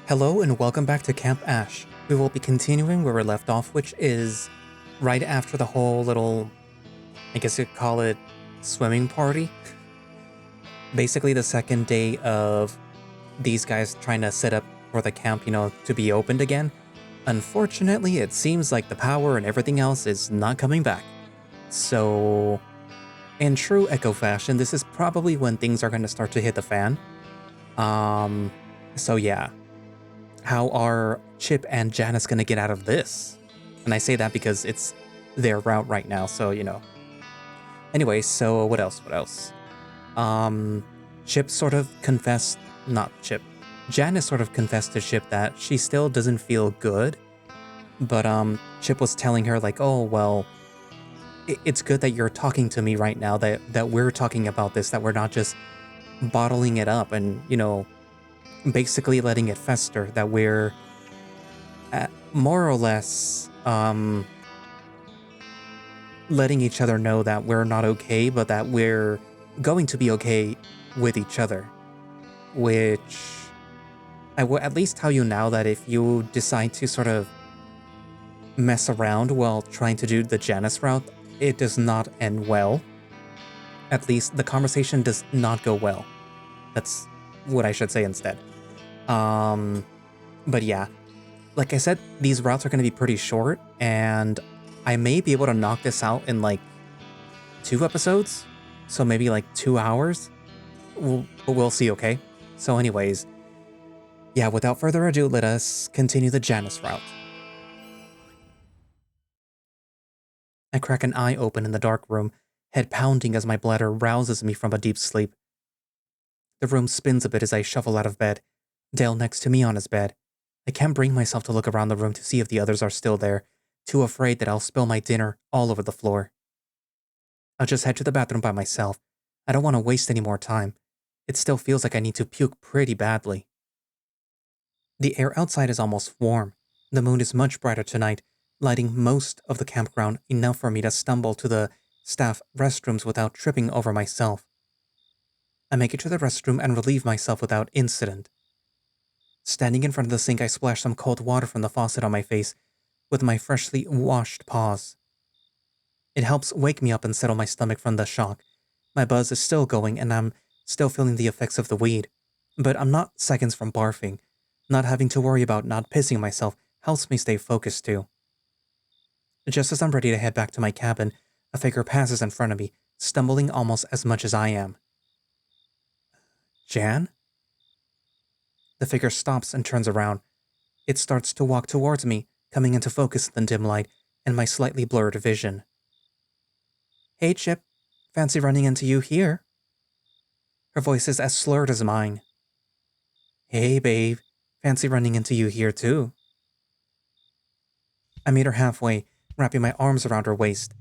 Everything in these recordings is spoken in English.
Hello and welcome back to Camp Ash. We will be continuing where we left off, which is right after the whole little, I guess you'd call it, swimming party. Basically the second day of these guys trying to set up for the camp, to be opened again. Unfortunately, it seems like the power and everything else is not coming back. So, in true Echo fashion, this is probably when things are going to start to hit the fan. So yeah. How are Chip and Janice gonna get out of this? And I say that because it's their route right now, so Anyway, so what else? Chip sort of confessed, not Chip. Janice sort of confessed to Chip that she still doesn't feel good. But Chip was telling her like, oh well, it's good that you're talking to me right now, that we're talking about this, that we're not just bottling it up and, basically letting it fester, that we're more or less letting each other know that we're not okay, but that we're going to be okay with each other. Which I will at least tell you now that if you decide to sort of mess around while trying to do the Janice route, it does not end well. At least the conversation does not go well. That's what I should say instead. But yeah, like I said, these routes are going to be pretty short, and I may be able to knock this out in like 2 episodes, so maybe like 2 hours. We'll see, okay? So anyways, yeah, without further ado, let us continue the Janice route. I crack an eye open in the dark room, head pounding as my bladder rouses me from a deep sleep. The room spins a bit as I shuffle out of bed, Dale next to me on his bed. I can't bring myself to look around the room to see if the others are still there, too afraid that I'll spill my dinner all over the floor. I'll just head to the bathroom by myself. I don't want to waste any more time. It still feels like I need to puke pretty badly. The air outside is almost warm. The moon is much brighter tonight, lighting most of the campground, enough for me to stumble to the staff restrooms without tripping over myself. I make it to the restroom and relieve myself without incident. Standing in front of the sink, I splash some cold water from the faucet on my face with my freshly washed paws. It helps wake me up and settle my stomach from the shock. My buzz is still going and I'm still feeling the effects of the weed, but I'm not seconds from barfing. Not having to worry about not pissing myself helps me stay focused too. Just as I'm ready to head back to my cabin, a figure passes in front of me, stumbling almost as much as I am. Jan? The figure stops and turns around. It starts to walk towards me, coming into focus in the dim light and my slightly blurred vision. Hey Chip, fancy running into you here. Her voice is as slurred as mine. Hey babe, fancy running into you here too. I meet her halfway, wrapping my arms around her waist.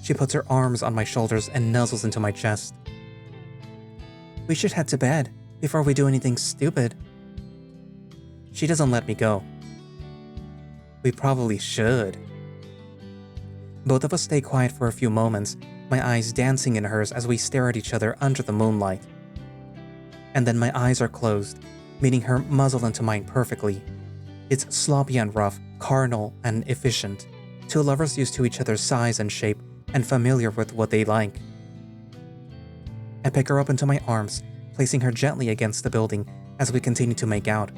She puts her arms on my shoulders and nuzzles into my chest. We should head to bed before we do anything stupid. She doesn't let me go. We probably should. Both of us stay quiet for a few moments, my eyes dancing in hers as we stare at each other under the moonlight. And then my eyes are closed, meeting her muzzle into mine perfectly. It's sloppy and rough, carnal and efficient. Two lovers used to each other's size and shape and familiar with what they like. I pick her up into my arms, placing her gently against the building as we continue to make out.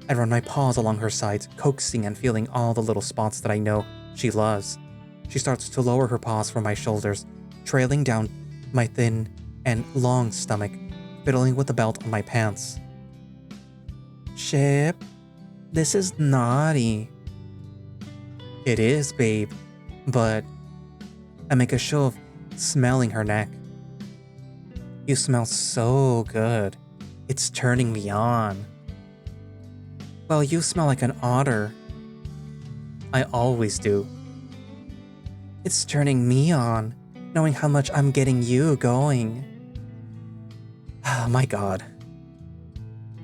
I run my paws along her sides, coaxing and feeling all the little spots that I know she loves. She starts to lower her paws from my shoulders, trailing down my thin and long stomach, fiddling with the belt on my pants. Chip, this is naughty. It is, babe, but I make a show of smelling her neck. You smell so good. It's turning me on. Well, you smell like an otter. I always do. It's turning me on, knowing how much I'm getting you going. Oh my god.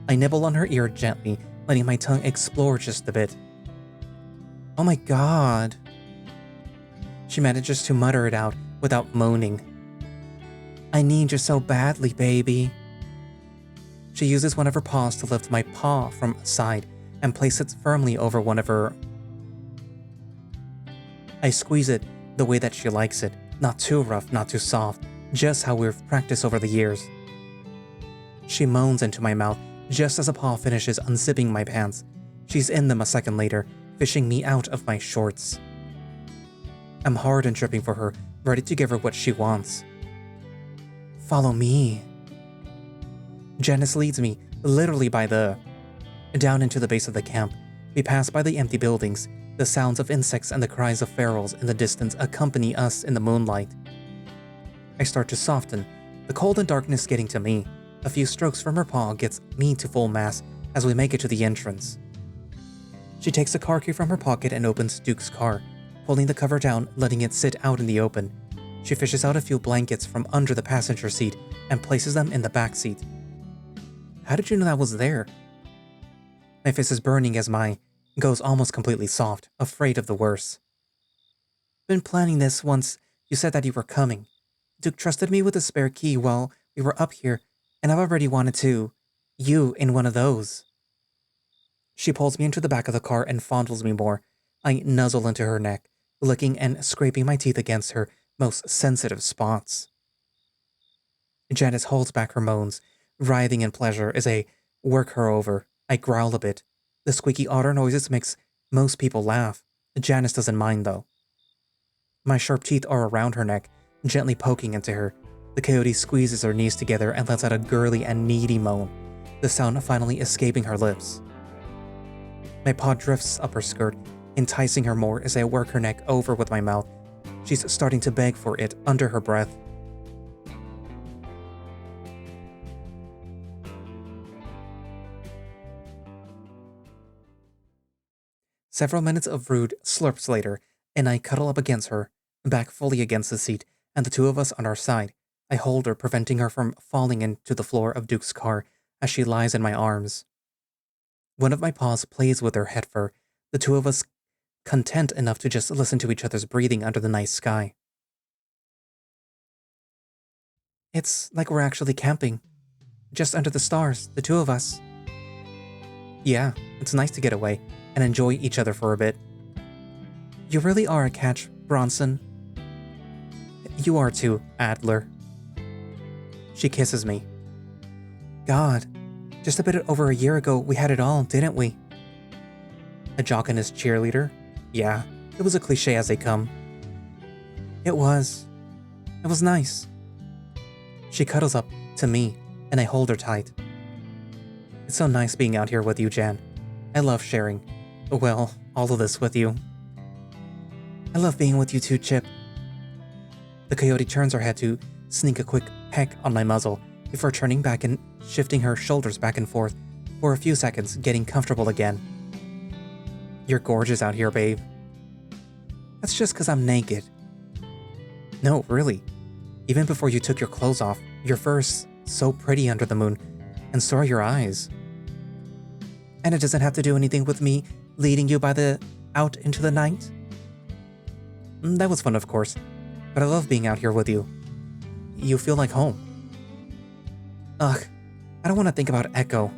I nibble on her ear gently, letting my tongue explore just a bit. Oh my god. She manages to mutter it out without moaning. I need you so badly, baby. She uses one of her paws to lift my paw from side and place it firmly over one of her. I squeeze it the way that she likes it, not too rough, not too soft, just how we've practiced over the years. She moans into my mouth just as a paw finishes unzipping my pants. She's in them a second later, fishing me out of my shorts. I'm hard and tripping for her, ready to give her what she wants. Follow me. Janice leads me, literally down into the base of the camp. We pass by the empty buildings. The sounds of insects and the cries of ferals in the distance accompany us in the moonlight. I start to soften, the cold and darkness getting to me. A few strokes from her paw gets me to full mass as we make it to the entrance. She takes a car key from her pocket and opens Duke's car, pulling the cover down, letting it sit out in the open. She fishes out a few blankets from under the passenger seat and places them in the back seat. How did you know that was there? My face is burning as my goes almost completely soft, afraid of the worst. Been planning this once you said that you were coming. Duke trusted me with a spare key while we were up here, and I've already wanted you in one of those. She pulls me into the back of the car and fondles me more. I nuzzle into her neck, licking and scraping my teeth against her most sensitive spots. Janice holds back her moans, writhing in pleasure as I work her over. I growl a bit. The squeaky otter noises makes most people laugh. Janice doesn't mind though. My sharp teeth are around her neck, gently poking into her. The coyote squeezes her knees together and lets out a girly and needy moan, the sound finally escaping her lips. My paw drifts up her skirt, enticing her more as I work her neck over with my mouth. She's starting to beg for it under her breath. Several minutes of rude slurps later, and I cuddle up against her, back fully against the seat, and the two of us on our side. I hold her, preventing her from falling into the floor of Duke's car as she lies in my arms. One of my paws plays with her head fur, the two of us content enough to just listen to each other's breathing under the night sky. It's like we're actually camping, just under the stars, the two of us. Yeah, it's nice to get away and enjoy each other for a bit. You really are a catch, Bronson. You are too, Adler. She kisses me. God, just a bit over a year ago we had it all, didn't we? A jock and his cheerleader? Yeah, it was a cliche as they come. It was. It was nice. She cuddles up to me, and I hold her tight. It's so nice being out here with you, Jan. I love sharing, well, all of this with you. I love being with you too, Chip. The coyote turns her head to sneak a quick peck on my muzzle before turning back and shifting her shoulders back and forth for a few seconds, getting comfortable again. You're gorgeous out here, babe. That's just 'cause I'm naked. No, really. Even before you took your clothes off, your fur's so pretty under the moon, and so are your eyes. And it doesn't have to do anything with me leading you out into the night? That was fun, of course, but I love being out here with you. You feel like home. Ugh, I don't want to think about Echo.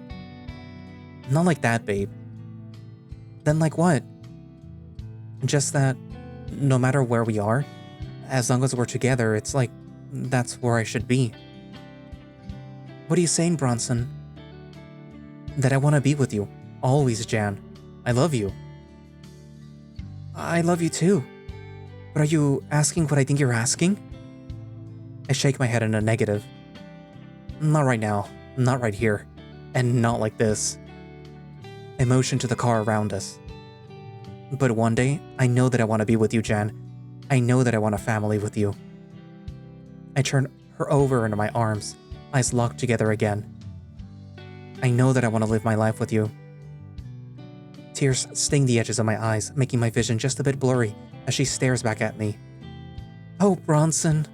Not like that, babe. Then like what? Just that no matter where we are, as long as we're together, it's like that's where I should be. What are you saying, Bronson? That I want to be with you. Always, Jan. I love you. I love you too. But are you asking what I think you're asking? I shake my head in a negative. Not right now. Not right here. And not like this. I motion to the car around us. But one day, I know that I want to be with you, Jan. I know that I want a family with you. I turn her over into my arms, eyes locked together again. I know that I want to live my life with you. Tears sting the edges of my eyes, making my vision just a bit blurry as she stares back at me. Oh, Bronson.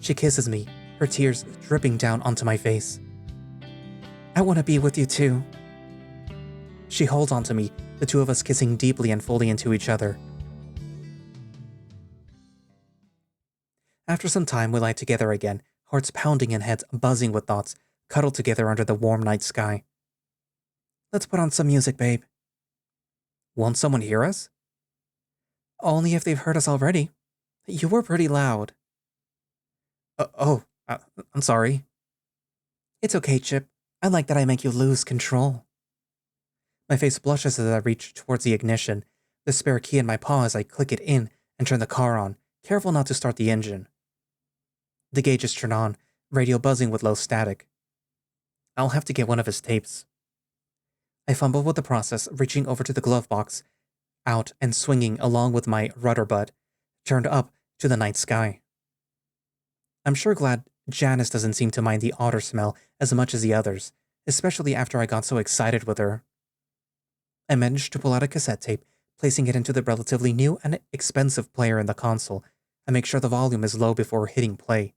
She kisses me, her tears dripping down onto my face. I want to be with you too. She holds onto me, the two of us kissing deeply and fully into each other. After some time, we lie together again, hearts pounding and heads buzzing with thoughts, cuddled together under the warm night sky. Let's put on some music, babe. Won't someone hear us? Only if they've heard us already. You were pretty loud. I'm sorry. It's okay, Chip. I like that I make you lose control. My face blushes as I reach towards the ignition, the spare key in my paw as I click it in and turn the car on, careful not to start the engine. The gauges turn on, radio buzzing with low static. I'll have to get one of his tapes. I fumble with the process, reaching over to the glove box, out and swinging along with my rudder butt, turned up to the night sky. I'm sure glad Janice doesn't seem to mind the otter smell as much as the others, especially after I got so excited with her. I managed to pull out a cassette tape, placing it into the relatively new and expensive player in the console, and make sure the volume is low before hitting play.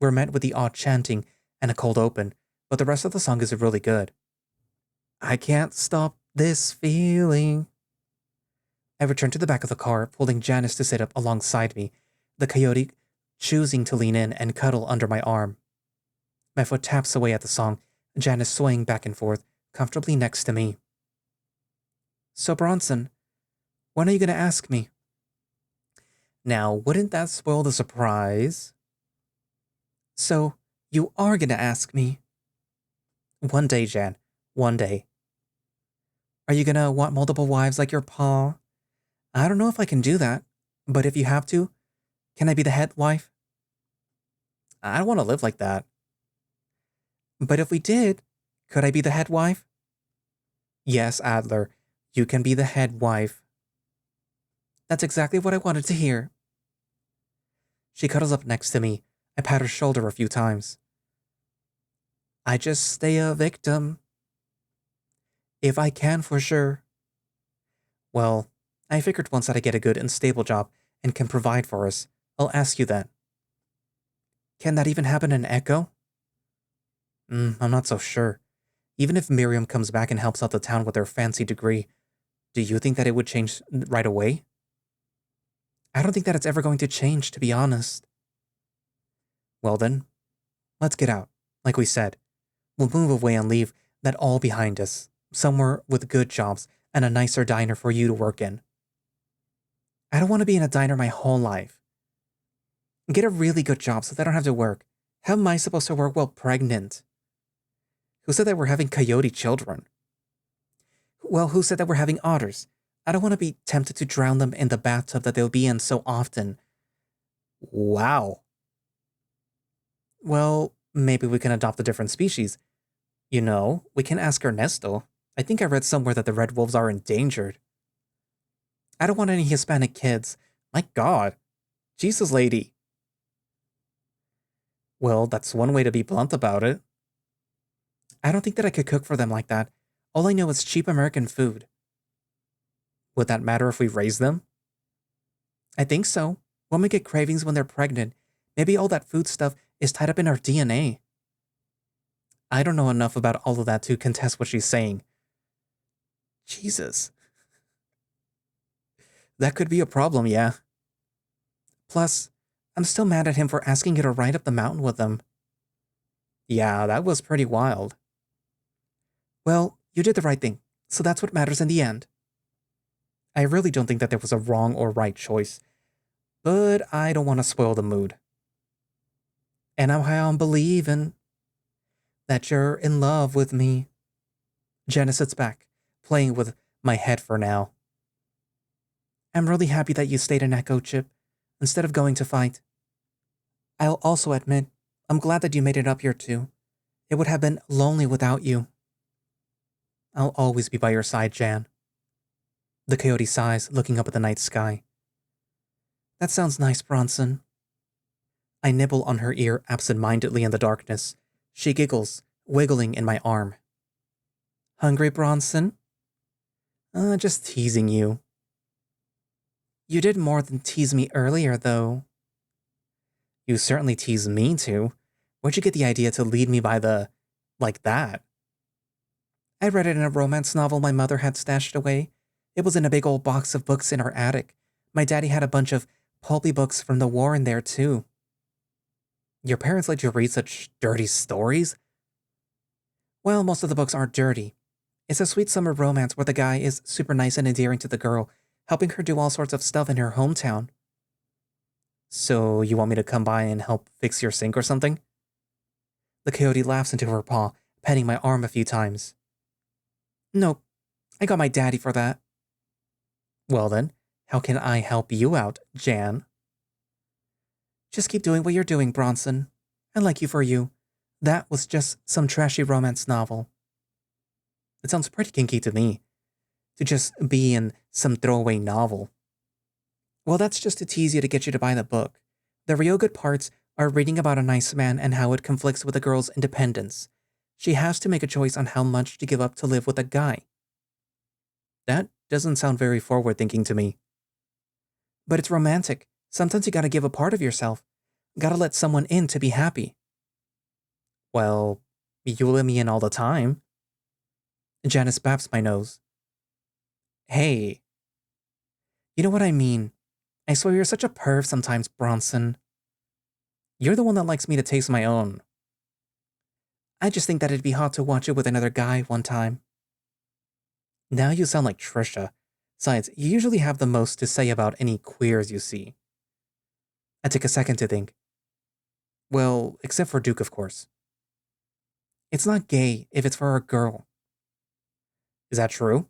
We're met with the odd chanting and a cold open, but the rest of the song is really good. I can't stop this feeling. I return to the back of the car, pulling Janice to sit up alongside me, the coyote choosing to lean in and cuddle under my arm. My foot taps away at the song, Janice swaying back and forth, comfortably next to me. So Bronson, when are you going to ask me? Now, wouldn't that spoil the surprise? So, you are going to ask me? One day, Jan. One day. Are you going to want multiple wives like your pa? I don't know if I can do that, but if you have to, can I be the head wife? I don't want to live like that. But if we did, could I be the head wife? Yes, Adler, you can be the head wife. That's exactly what I wanted to hear. She cuddles up next to me. I pat her shoulder a few times. I just stay a victim. If I can, for sure. Well, I figured once that I get a good and stable job and can provide for us, I'll ask you then. Can that even happen in Echo? I'm not so sure. Even if Miriam comes back and helps out the town with her fancy degree, do you think that it would change right away? I don't think that it's ever going to change, to be honest. Well then, let's get out. Like we said, we'll move away and leave that all behind us, somewhere with good jobs and a nicer diner for you to work in. I don't want to be in a diner my whole life. Get a really good job so that I don't have to work. How am I supposed to work while pregnant? Who said that we're having coyote children? Well, who said that we're having otters? I don't want to be tempted to drown them in the bathtub that they'll be in so often. Wow. Well, maybe we can adopt a different species. You know, we can ask Ernesto. I think I read somewhere that the red wolves are endangered. I don't want any Hispanic kids. My God. Jesus, lady. Well, that's one way to be blunt about it. I don't think that I could cook for them like that. All I know is cheap American food. Would that matter if we raise them? I think so. Women get cravings when they're pregnant. Maybe all that food stuff is tied up in our DNA. I don't know enough about all of that to contest what she's saying. Jesus. That could be a problem, yeah. Plus, I'm still mad at him for asking you to ride up the mountain with them. Yeah, that was pretty wild. Well, you did the right thing, so that's what matters in the end. I really don't think that there was a wrong or right choice, but I don't want to spoil the mood. And I'm believing that you're in love with me. Janice sits back, playing with my head for now. I'm really happy that you stayed in Echo, Chip, instead of going to fight. I'll also admit, I'm glad that you made it up here too. It would have been lonely without you. I'll always be by your side, Jan. The coyote sighs, looking up at the night sky. That sounds nice, Bronson. I nibble on her ear absent-mindedly in the darkness. She giggles, wiggling in my arm. Hungry, Bronson? Just teasing you. You did more than tease me earlier, though. You certainly teased me, too. Where'd you get the idea to lead me by the... like that? I read it in a romance novel my mother had stashed away. It was in a big old box of books in our attic. My daddy had a bunch of pulpy books from the war in there, too. Your parents let you read such dirty stories? Well, most of the books aren't dirty. It's a sweet summer romance where the guy is super nice and endearing to the girl, helping her do all sorts of stuff in her hometown. So, you want me to come by and help fix your sink or something? The coyote laughs into her paw, petting my arm a few times. Nope, I got my daddy for that. Well then, how can I help you out, Jan? Just keep doing what you're doing, Bronson. I like you for you. That was just some trashy romance novel. It sounds pretty kinky to me. To just be in some throwaway novel. Well, that's just to tease you to get you to buy the book. The real good parts are reading about a nice man and how it conflicts with a girl's independence. She has to make a choice on how much to give up to live with a guy. That doesn't sound very forward thinking to me. But it's romantic. Sometimes you gotta give a part of yourself. Gotta let someone in to be happy. Well, you let me in all the time. Janice baps my nose. Hey. You know what I mean. I swear you're such a perv sometimes, Bronson. You're the one that likes me to taste my own. I just think that it'd be hot to watch it with another guy one time. Now you sound like Trisha. Besides, you usually have the most to say about any queers you see. I take a second to think. Well, except for Duke, of course. It's not gay if it's for a girl. Is that true?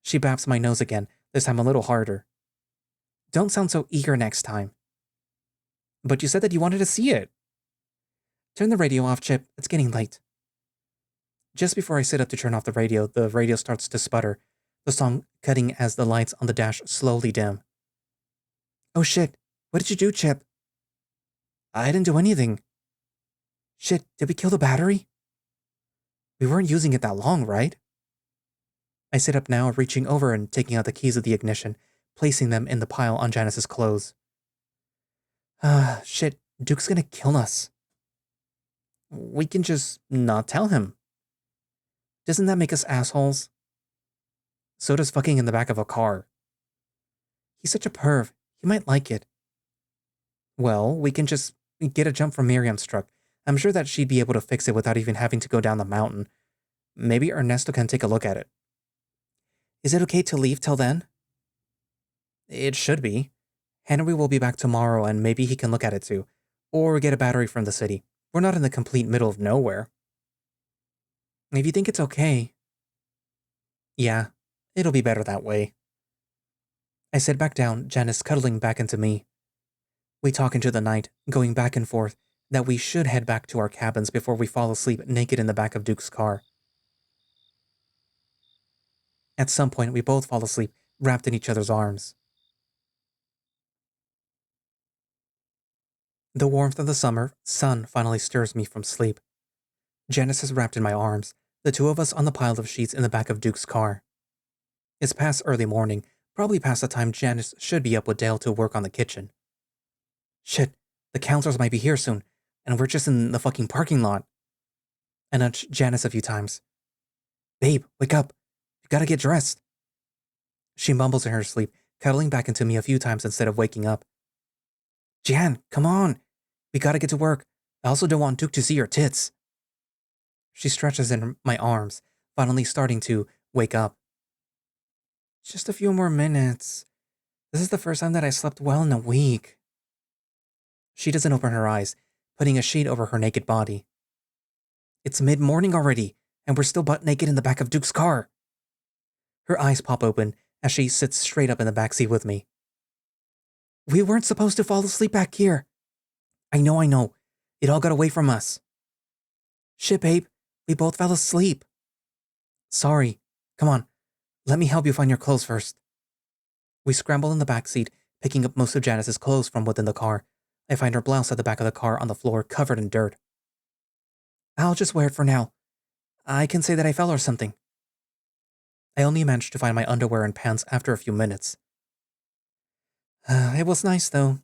She baps my nose again, this time a little harder. Don't sound so eager next time. But you said that you wanted to see it. Turn the radio off, Chip. It's getting late. Just before I sit up to turn off the radio starts to sputter, the song cutting as the lights on the dash slowly dim. Oh shit, what did you do, Chip? I didn't do anything. Shit, did we kill the battery? We weren't using it that long, right? I sit up now, reaching over and taking out the keys of the ignition, placing them in the pile on Janice's clothes. Shit, Duke's gonna kill us. We can just not tell him. Doesn't that make us assholes? So does fucking in the back of a car. He's such a perv. He might like it. Well, we can just get a jump from Miriam's truck. I'm sure that she'd be able to fix it without even having to go down the mountain. Maybe Ernesto can take a look at it. Is it okay to leave till then? It should be. Henry will be back tomorrow and maybe he can look at it too. Or get a battery from the city. We're not in the complete middle of nowhere. If you think it's okay. Yeah, it'll be better that way. I sit back down, Janice cuddling back into me. We talk into the night, going back and forth, that we should head back to our cabins before we fall asleep naked in the back of Duke's car. At some point, we both fall asleep, wrapped in each other's arms. The warmth of the summer sun finally stirs me from sleep. Janice is wrapped in my arms, the two of us on the pile of sheets in the back of Duke's car. It's past early morning, probably past the time Janice should be up with Dale to work on the kitchen. Shit, the counselors might be here soon, and we're just in the fucking parking lot. I nudge Janice a few times. Babe, wake up. You gotta get dressed. She mumbles in her sleep, cuddling back into me a few times instead of waking up. Jan, come on. We gotta get to work. I also don't want Duke to see your tits. She stretches in my arms, finally starting to wake up. Just a few more minutes. This is the first time that I slept well in a week. She doesn't open her eyes, putting a sheet over her naked body. It's mid-morning already, and we're still butt naked in the back of Duke's car. Her eyes pop open as she sits straight up in the backseat with me. We weren't supposed to fall asleep back here. I know. It all got away from us. Shit, babe. We both fell asleep. Sorry. Come on. Let me help you find your clothes first. We scramble in the backseat, picking up most of Janice's clothes from within the car. I find her blouse at the back of the car on the floor, covered in dirt. I'll just wear it for now. I can say that I fell or something. I only managed to find my underwear and pants after a few minutes. It was nice, though.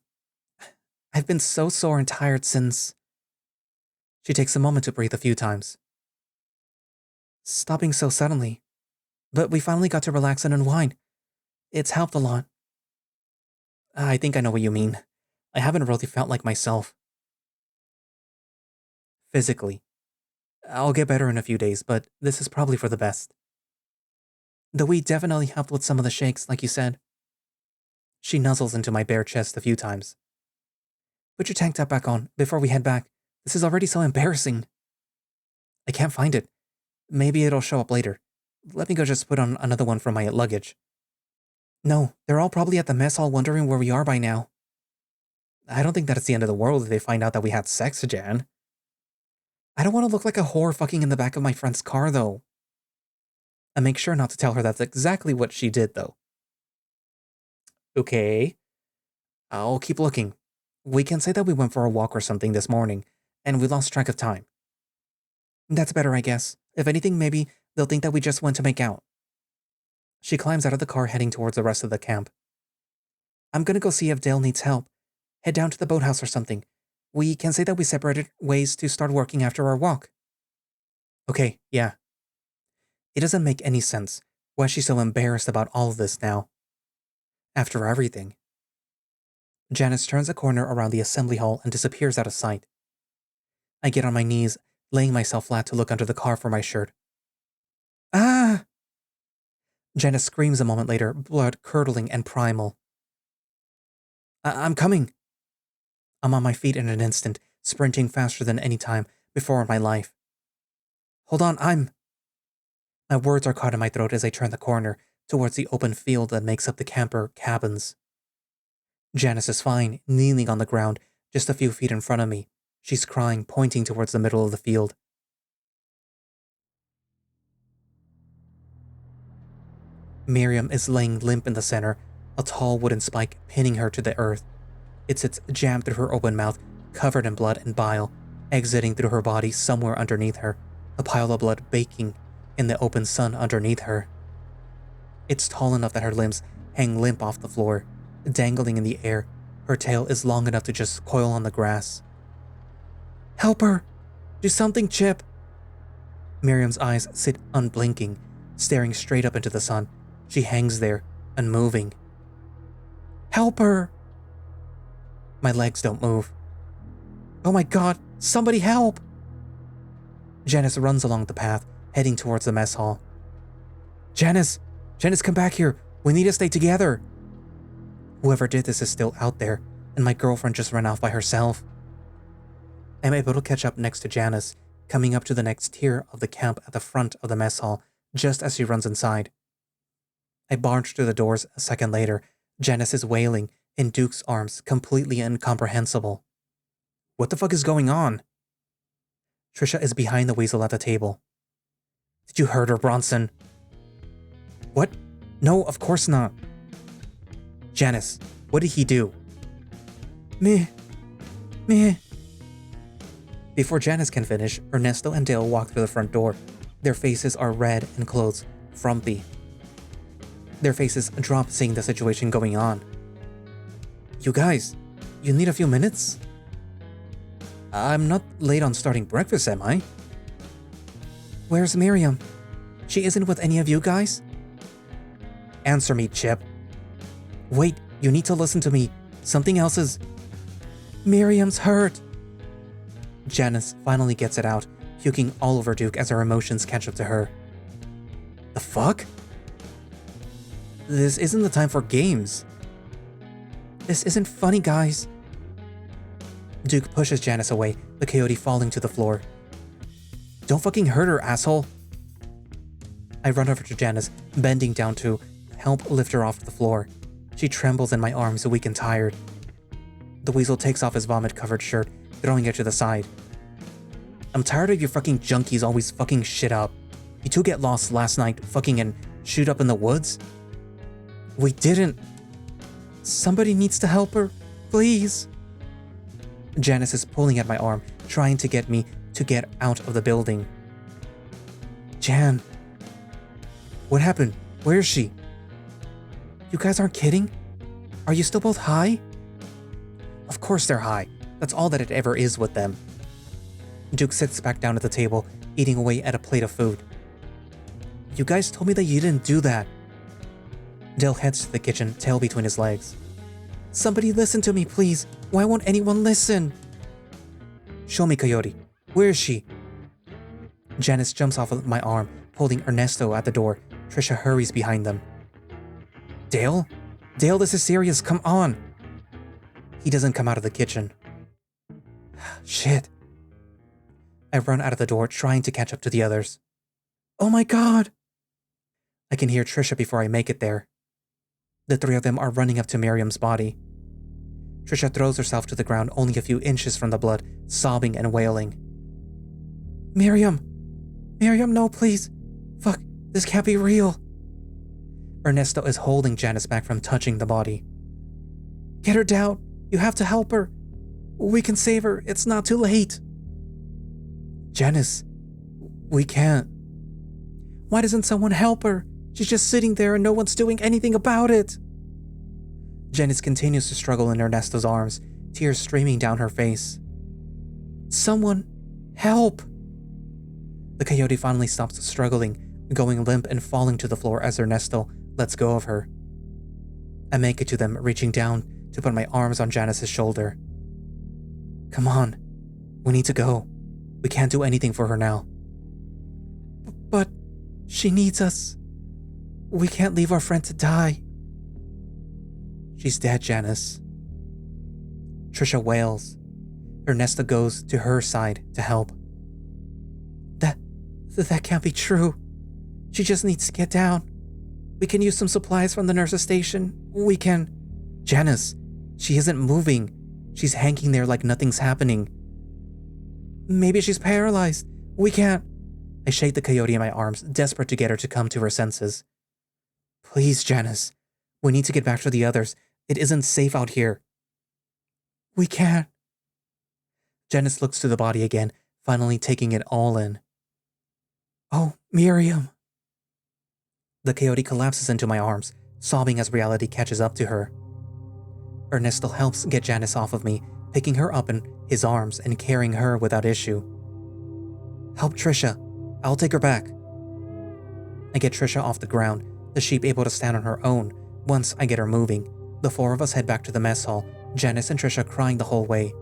I've been so sore and tired since... She takes a moment to breathe a few times. Stopping so suddenly. But we finally got to relax and unwind. It's helped a lot. I think I know what you mean. I haven't really felt like myself. Physically. I'll get better in a few days, but this is probably for the best. The weed definitely helped with some of the shakes, like you said. She nuzzles into my bare chest a few times. Put your tank top back on before we head back. This is already so embarrassing. I can't find it. Maybe it'll show up later. Let me go just put on another one from my luggage. No, they're all probably at the mess hall wondering where we are by now. I don't think that it's the end of the world if they find out that we had sex, Jan. I don't want to look like a whore fucking in the back of my friend's car, though. I make sure not to tell her that's exactly what she did, though. Okay. I'll keep looking. We can say that we went for a walk or something this morning, and we lost track of time. That's better, I guess. If anything, maybe they'll think that we just went to make out. She climbs out of the car, heading towards the rest of the camp. I'm gonna go see if Dale needs help. Head down to the boathouse or something. We can say that we separated ways to start working after our walk. Okay, yeah. It doesn't make any sense. Why is she so embarrassed about all of this now? After everything. Janice turns a corner around the assembly hall and disappears out of sight. I get on my knees, laying myself flat to look under the car for my shirt. Ah! Janice screams a moment later, blood curdling and primal. I'm coming. I'm on my feet in an instant, sprinting faster than any time before in my life. Hold on, My words are caught in my throat as I turn the corner towards the open field that makes up the camper cabins. Janice is fine, kneeling on the ground, just a few feet in front of me. She's crying, pointing towards the middle of the field. Miriam is laying limp in the center, a tall wooden spike pinning her to the earth. It sits jammed through her open mouth, covered in blood and bile, exiting through her body somewhere underneath her, a pile of blood baking in the open sun underneath her. It's tall enough that her limbs hang limp off the floor, dangling in the air. Her tail is long enough to just coil on the grass. Help her! Do something, Chip! Miriam's eyes sit unblinking, staring straight up into the sun. She hangs there, unmoving. Help her! My legs don't move. Oh my god, somebody help! Janice runs along the path, heading towards the mess hall. Janice! Janice, come back here! We need to stay together! Whoever did this is still out there, and my girlfriend just ran off by herself. I'm able to catch up next to Janice, coming up to the next tier of the camp at the front of the mess hall, just as she runs inside. I barge through the doors a second later. Janice is wailing in Duke's arms, completely incomprehensible. What the fuck is going on? Trisha is behind the weasel at the table. Did you hurt her, Bronson? What? No, of course not. Janice, what did he do? Me. Before Janice can finish, Ernesto and Dale walk through the front door. Their faces are red and clothes frumpy. Their faces drop seeing the situation going on. You guys, you need a few minutes? I'm not late on starting breakfast, am I? Where's Miriam? She isn't with any of you guys? Answer me, Chip. Wait, you need to listen to me. Something else is... Miriam's hurt. Janice finally gets it out, puking all over Duke as her emotions catch up to her. The fuck? This isn't the time for games. This isn't funny, guys. Duke pushes Janice away, the coyote falling to the floor. Don't fucking hurt her, asshole. I run over to Janice, bending down to help lift her off the floor. She trembles in my arms, weak and tired. The weasel takes off his vomit-covered shirt, throwing it to the side. I'm tired of your fucking junkies always fucking shit up. You two get lost last night, fucking and shoot up in the woods? We didn't. Somebody needs to help her, please. Janice is pulling at my arm, trying to get me to get out of the building. Jan. What happened? Where is she? You guys aren't kidding? Are you still both high? Of course they're high. That's all that it ever is with them. Duke sits back down at the table, eating away at a plate of food. You guys told me that you didn't do that. Dale heads to the kitchen, tail between his legs. Somebody listen to me, please. Why won't anyone listen? Show me, Coyote. Where is she? Janice jumps off of my arm, holding Ernesto at the door. Trisha hurries behind them. Dale? Dale, this is serious, come on! He doesn't come out of the kitchen. Shit. I run out of the door, trying to catch up to the others. Oh my god! I can hear Trisha before I make it there. The three of them are running up to Miriam's body. Trisha throws herself to the ground only a few inches from the blood, sobbing and wailing. Miriam! Miriam, no, please! Fuck, this can't be real! Ernesto is holding Janice back from touching the body. Get her down! You have to help her! We can save her, it's not too late! Janice, we can't. Why doesn't someone help her? She's just sitting there and no one's doing anything about it! Janice continues to struggle in Ernesto's arms, tears streaming down her face. Someone, help! The coyote finally stops struggling, going limp and falling to the floor as Ernesto lets go of her. I make it to them, reaching down to put my arms on Janice's shoulder. Come on, we need to go. We can't do anything for her now. But she needs us. We can't leave our friend to die. She's dead, Janice. Trisha wails. Ernesto goes to her side to help. That can't be true. She just needs to get down. We can use some supplies from the nurse's station. We can... Janice, she isn't moving. She's hanging there like nothing's happening. Maybe she's paralyzed. We can't... I shake the coyote in my arms, desperate to get her to come to her senses. Please, Janice. We need to get back to the others. It isn't safe out here. We can't. Janice looks to the body again, finally taking it all in. Oh, Miriam. The coyote collapses into my arms, sobbing as reality catches up to her. Ernesto helps get Janice off of me, picking her up in his arms and carrying her without issue. Help Trisha. I'll take her back. I get Trisha off the ground, the sheep able to stand on her own. Once I get her moving, the four of us head back to the mess hall, Janice and Trisha crying the whole way.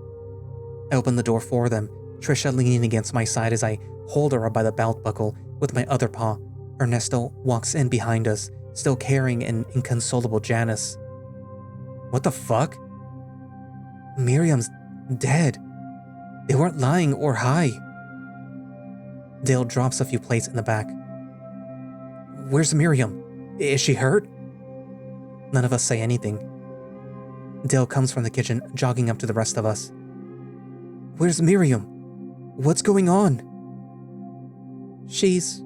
I open the door for them, Trisha leaning against my side as I hold her up by the belt buckle with my other paw. Ernesto walks in behind us, still carrying an inconsolable Janice. What the fuck? Miriam's dead. They weren't lying or high. Dale drops a few plates in the back. Where's Miriam? Is she hurt? None of us say anything. Dale comes from the kitchen, jogging up to the rest of us. Where's Miriam? What's going on? She's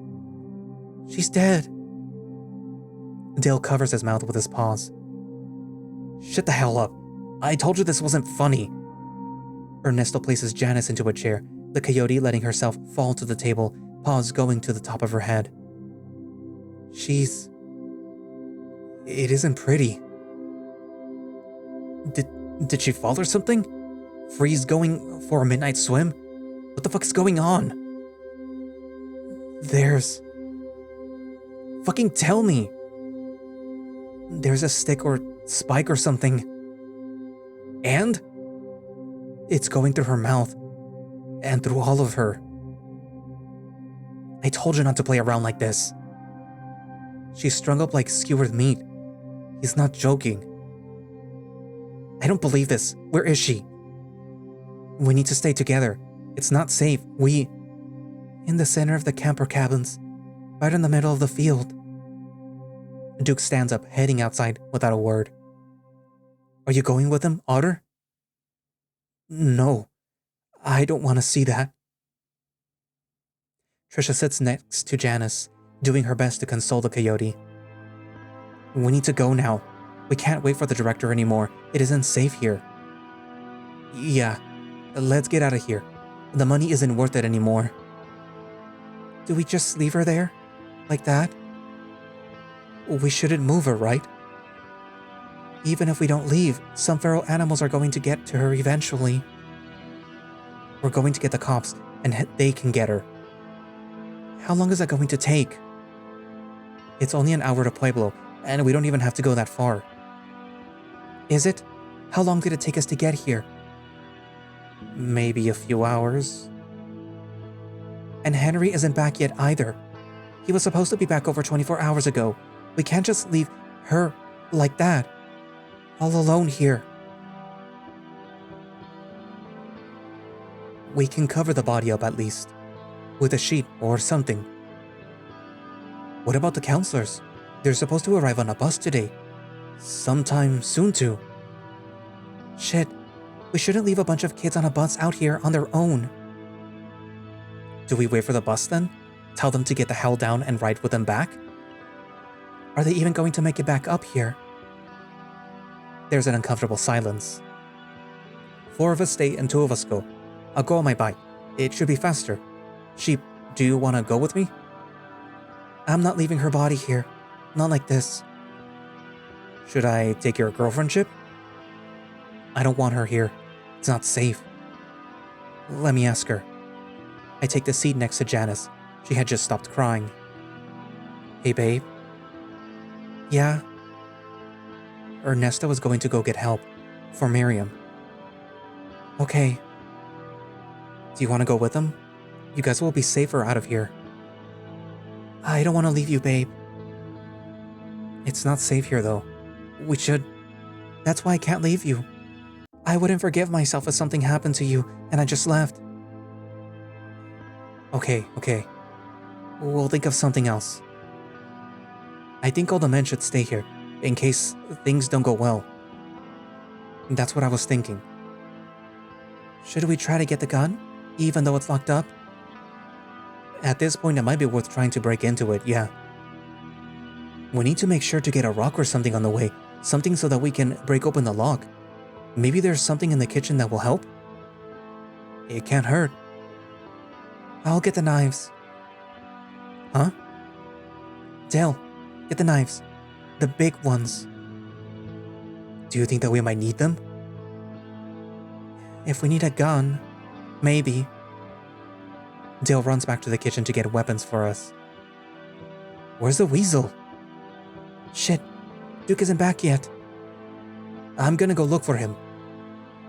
dead. Dale covers his mouth with his paws. Shut the hell up. I told you this wasn't funny. Ernesto places Janice into a chair, the coyote letting herself fall to the table, paws going to the top of her head. It isn't pretty. Did she fall or something? Freeze going for a midnight swim? What the fuck is going on? Fucking tell me! There's a stick or spike or something. And? It's going through her mouth. And through all of her. I told you not to play around like this. She's strung up like skewered meat. He's not joking. I don't believe this. Where is she? We need to stay together. It's not safe. In the center of the camper cabins. Right in the middle of the field. Duke stands up, heading outside without a word. Are you going with him, Otter? No. I don't want to see that. Trisha sits next to Janice, doing her best to console the coyote. We need to go now. We can't wait for the director anymore. It isn't safe here. Yeah, let's get out of here. The money isn't worth it anymore. Do we just leave her there? Like that? We shouldn't move her, right? Even if we don't leave, some feral animals are going to get to her eventually. We're going to get the cops, and they can get her. How long is that going to take? It's only an hour to Pueblo, and we don't even have to go that far. Is it? How long did it take us to get here? Maybe a few hours. And Henry isn't back yet either. He was supposed to be back over 24 hours ago. We can't just leave her like that, all alone here. We can cover the body up at least, with a sheet or something. What about the counselors? They're supposed to arrive on a bus today. Sometime soon too. Shit, we shouldn't leave a bunch of kids on a bus out here on their own. Do we wait for the bus then? Tell them to get the hell down and ride with them back? Are they even going to make it back up here? There's an uncomfortable silence. 4 of us stay and 2 of us go. I'll go on my bike. It should be faster. Sheep, do you want to go with me? I'm not leaving her body here. Not like this. Should I take your girlfriend, Chip? I don't want her here. It's not safe. Let me ask her. I take the seat next to Janice. She had just stopped crying. Hey, babe. Yeah? Ernesto was going to go get help. For Miriam. Okay. Do you want to go with him? You guys will be safer out of here. I don't want to leave you, babe. It's not safe here, though. We should... That's why I can't leave you. I wouldn't forgive myself if something happened to you and I just left. Okay. We'll think of something else. I think all the men should stay here, in case things don't go well. That's what I was thinking. Should we try to get the gun, even though it's locked up? At this point, it might be worth trying to break into it, yeah. We need to make sure to get a rock or something on the way, something so that we can break open the lock. Maybe there's something in the kitchen that will help? It can't hurt. I'll get the knives. Huh? Dale, get the knives. The big ones. Do you think that we might need them? If we need a gun, maybe. Dale runs back to the kitchen to get weapons for us. Where's the weasel? Shit, Duke isn't back yet. I'm gonna go look for him.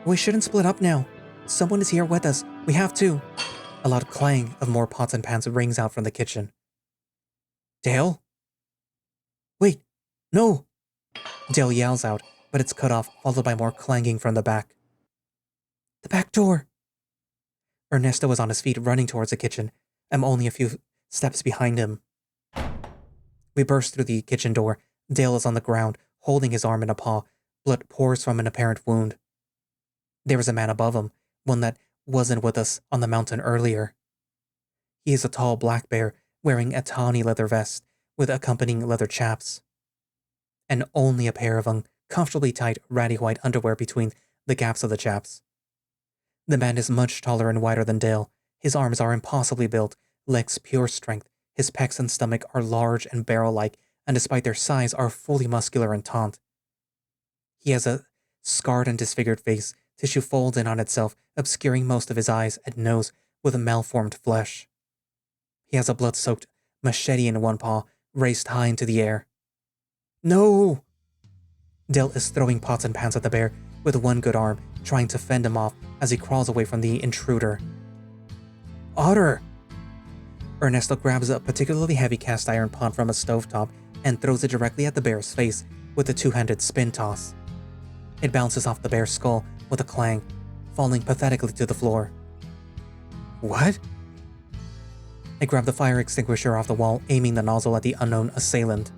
We shouldn't split up now. Someone is here with us. We have to. A loud clang of more pots and pans rings out from the kitchen. Dale? Wait, no! Dale yells out, but it's cut off, followed by more clanging from the back. The back door! Ernesto was on his feet, running towards the kitchen. I'm only a few steps behind him. We burst through the kitchen door. Dale is on the ground, holding his arm in a paw. Blood pours from an apparent wound. There is a man above him, one that wasn't with us on the mountain earlier. He is a tall black bear, wearing a tawny leather vest with accompanying leather chaps, and only a pair of uncomfortably tight ratty white underwear between the gaps of the chaps. The man is much taller and wider than Dale. His arms are impossibly built, legs pure strength. His pecs and stomach are large and barrel-like, and despite their size are fully muscular and taut. He has a scarred and disfigured face, tissue folds in on itself, obscuring most of his eyes and nose with a malformed flesh. He has a blood-soaked machete in one paw, raised high into the air. No! Dale is throwing pots and pans at the bear with one good arm, trying to fend him off as he crawls away from the intruder. Otter! Ernesto grabs a particularly heavy cast iron pot from a stovetop and throws it directly at the bear's face with a two-handed spin toss. It bounces off the bear's skull with a clang, falling pathetically to the floor. What? I grab the fire extinguisher off the wall, aiming the nozzle at the unknown assailant.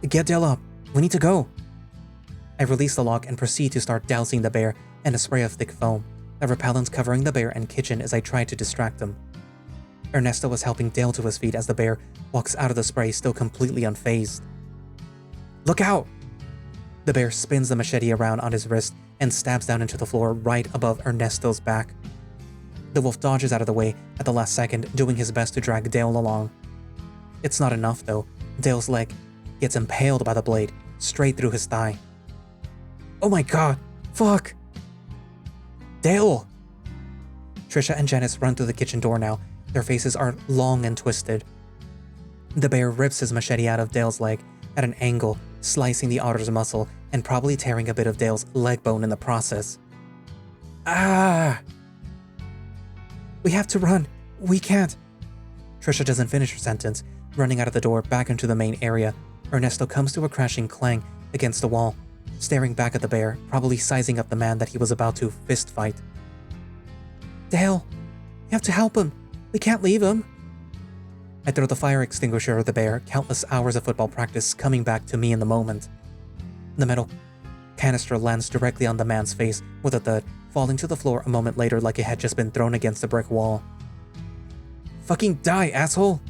Get Dale up. We need to go. I release the lock and proceed to start dousing the bear in a spray of thick foam, the repellent covering the bear and kitchen as I try to distract him. Ernesto was helping Dale to his feet as the bear walks out of the spray, still completely unfazed. Look out! The bear spins the machete around on his wrist and stabs down into the floor right above Ernesto's back. The wolf dodges out of the way at the last second, doing his best to drag Dale along. It's not enough, though. Dale's leg gets impaled by the blade, straight through his thigh. Oh my god! Fuck! Dale! Trisha and Janice run through the kitchen door now. Their faces are long and twisted. The bear rips his machete out of Dale's leg at an angle, slicing the otter's muscle and probably tearing a bit of Dale's leg bone in the process. Ah! We have to run. We can't. Trisha doesn't finish her sentence. Running out of the door back into the main area, Ernesto comes to a crashing clang against the wall, staring back at the bear, probably sizing up the man that he was about to fist fight. Dale, you have to help him. We can't leave him. I throw the fire extinguisher at the bear, countless hours of football practice coming back to me in the moment. The metal canister lands directly on the man's face with a thud, falling to the floor a moment later like it had just been thrown against a brick wall. Fucking die, asshole!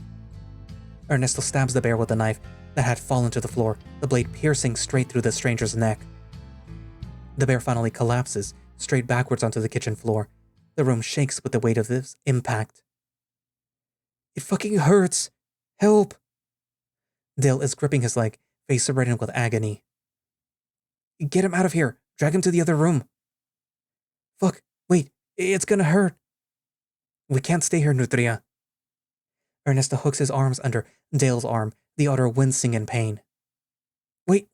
Ernesto stabs the bear with a knife that had fallen to the floor, the blade piercing straight through the stranger's neck. The bear finally collapses, straight backwards onto the kitchen floor. The room shakes with the weight of this impact. It fucking hurts! Help! Dale is gripping his leg, face reddened with agony. Get him out of here! Drag him to the other room! Fuck, wait, it's gonna hurt! We can't stay here, Nutria. Ernesto hooks his arms under Dale's arm, the otter wincing in pain. Wait!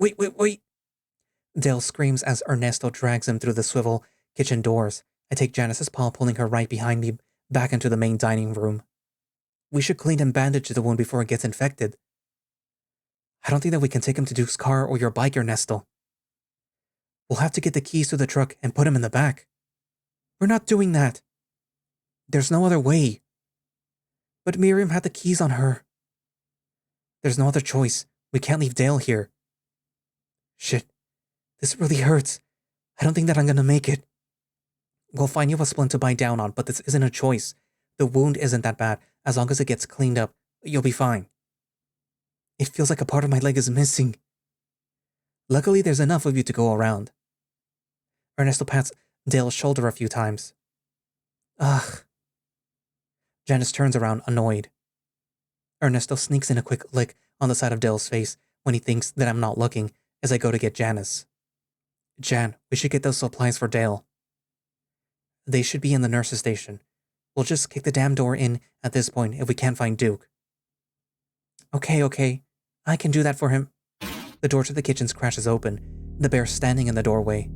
Dale screams as Ernesto drags him through the swivel kitchen doors. I take Janice's paw, pulling her right behind me back into the main dining room. We should clean and bandage the wound before it gets infected. I don't think that we can take him to Duke's car or your bike, Ernesto. We'll have to get the keys to the truck and put him in the back. We're not doing that. There's no other way. But Miriam had the keys on her. There's no other choice. We can't leave Dale here. Shit. This really hurts. I don't think that I'm gonna make it. We'll find you a splint to bite down on, but this isn't a choice. The wound isn't that bad. As long as it gets cleaned up, you'll be fine. It feels like a part of my leg is missing. Luckily, there's enough of you to go around. Ernesto pats Dale's shoulder a few times. Ugh. Janice turns around, annoyed. Ernesto sneaks in a quick lick on the side of Dale's face when he thinks that I'm not looking as I go to get Janice. Jan, we should get those supplies for Dale. They should be in the nurse's station. We'll just kick the damn door in at this point if we can't find Duke. Okay. I can do that for him. The door to the kitchen crashes open, the bear standing in the doorway.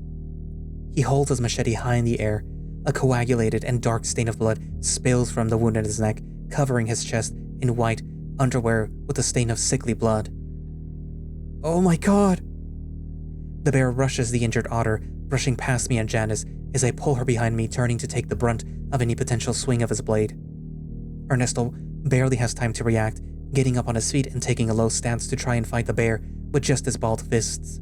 He holds his machete high in the air. A coagulated and dark stain of blood spills from the wound in his neck, covering his chest in white underwear with a stain of sickly blood. Oh my god! The bear rushes the injured otter, brushing past me and Janice as I pull her behind me, turning to take the brunt of any potential swing of his blade. Ernesto barely has time to react, getting up on his feet and taking a low stance to try and fight the bear with just his balled fists.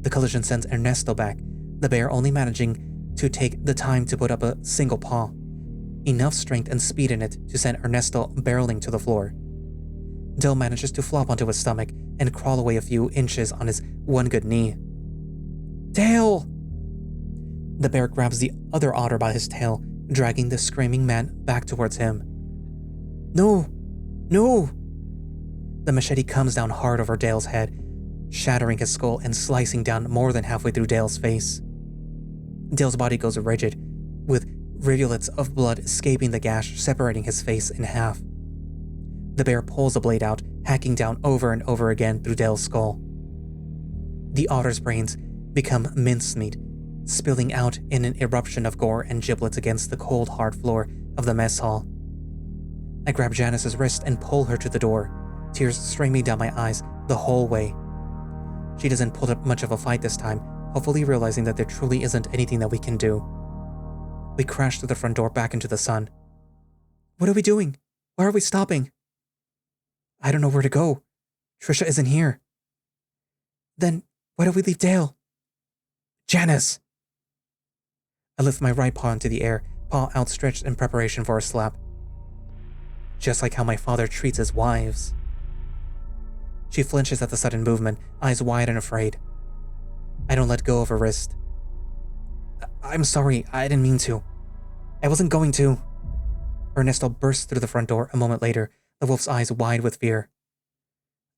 The collision sends Ernesto back, the bear only managing to take the time to put up a single paw, enough strength and speed in it to send Ernesto barreling to the floor. Dale manages to flop onto his stomach and crawl away a few inches on his one good knee. Dale! The bear grabs the other otter by his tail, dragging the screaming man back towards him. No! The machete comes down hard over Dale's head, shattering his skull and slicing down more than halfway through Dale's face. Dale's body goes rigid, with rivulets of blood escaping the gash, separating his face in half. The bear pulls the blade out, hacking down over and over again through Dale's skull. The otter's brains become mincemeat, spilling out in an eruption of gore and giblets against the cold, hard floor of the mess hall. I grab Janice's wrist and pull her to the door, tears streaming down my eyes the whole way. She doesn't put up much of a fight this time, hopefully realizing that there truly isn't anything that we can do. We crash through the front door back into the sun. What are we doing? Why are we stopping? I don't know where to go. Trisha isn't here. Then why don't we leave Dale? Janice! I lift my right paw into the air, paw outstretched in preparation for a slap. Just like how my father treats his wives. She flinches at the sudden movement, eyes wide and afraid. I don't let go of her wrist. I'm sorry, I didn't mean to. I wasn't going to. Ernesto bursts through the front door a moment later, the wolf's eyes wide with fear.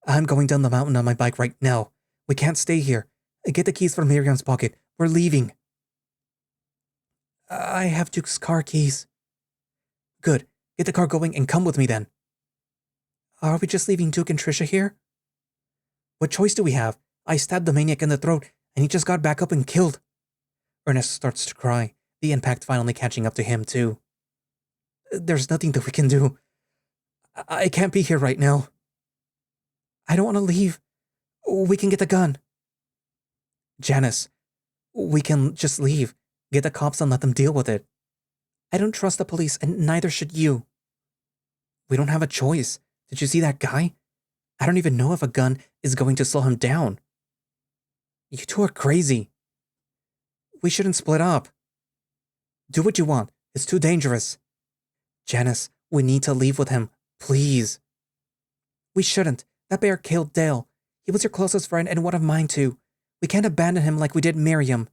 I'm going down the mountain on my bike right now. We can't stay here. Get the keys from Miriam's pocket. We're leaving. I have Duke's car keys. Good. Get the car going and come with me then. Are we just leaving Duke and Trisha here? What choice do we have? I stabbed the maniac in the throat and he just got back up and killed. Ernest starts to cry, the impact finally catching up to him too. There's nothing that we can do. I can't be here right now. I don't want to leave. We can get the gun. Janice, we can just leave. Get the cops and let them deal with it. I don't trust the police, and neither should you. We don't have a choice. Did you see that guy? I don't even know if a gun is going to slow him down. You two are crazy. We shouldn't split up. Do what you want. It's too dangerous. Janice, we need to leave with him. Please. We shouldn't. That bear killed Dale. He was your closest friend and one of mine too. We can't abandon him like we did Miriam.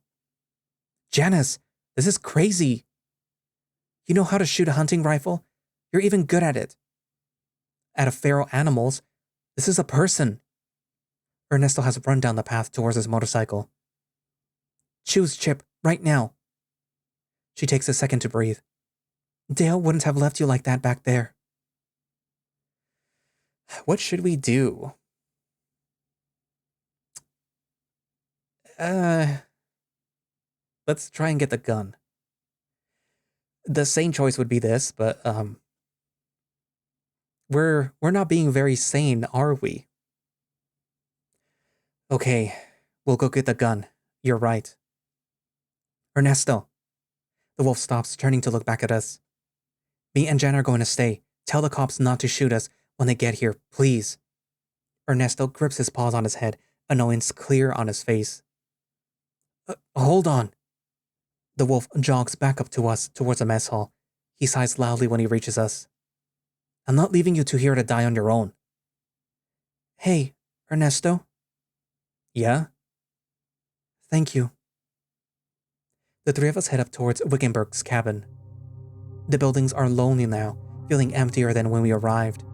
Janice, this is crazy. You know how to shoot a hunting rifle? You're even good at it. Out of feral animals, this is a person. Ernesto has run down the path towards his motorcycle. Choose Chip, right now. She takes a second to breathe. Dale wouldn't have left you like that back there. What should we do? Let's try and get the gun. The sane choice would be this, but we're not being very sane, are we? Okay, we'll go get the gun. You're right. Ernesto. The wolf stops, turning to look back at us. Me and Jen are going to stay. Tell the cops not to shoot us when they get here, please. Ernesto grips his paws on his head, annoyance clear on his face. Hold on. The wolf jogs back up to us towards the mess hall. He sighs loudly when he reaches us. I'm not leaving you two here to die on your own. Hey, Ernesto? Yeah? Thank you. The three of us head up towards Wickenburg's cabin. The buildings are lonely now, feeling emptier than when we arrived.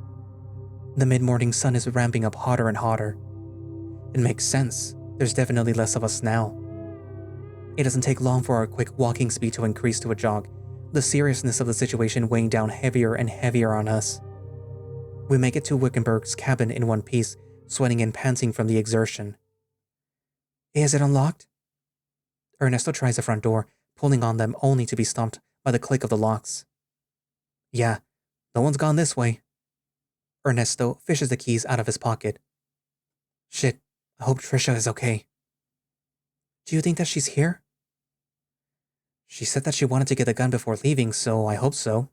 The mid-morning sun is ramping up hotter and hotter. It makes sense. There's definitely less of us now. It doesn't take long for our quick walking speed to increase to a jog, the seriousness of the situation weighing down heavier and heavier on us. We make it to Wickenburg's cabin in one piece, sweating and panting from the exertion. Is it unlocked? Ernesto tries the front door, pulling on them only to be stopped by the click of the locks. Yeah, no one's gone this way. Ernesto fishes the keys out of his pocket. Shit, I hope Trisha is okay. Do you think that she's here? She said that she wanted to get the gun before leaving, so I hope so.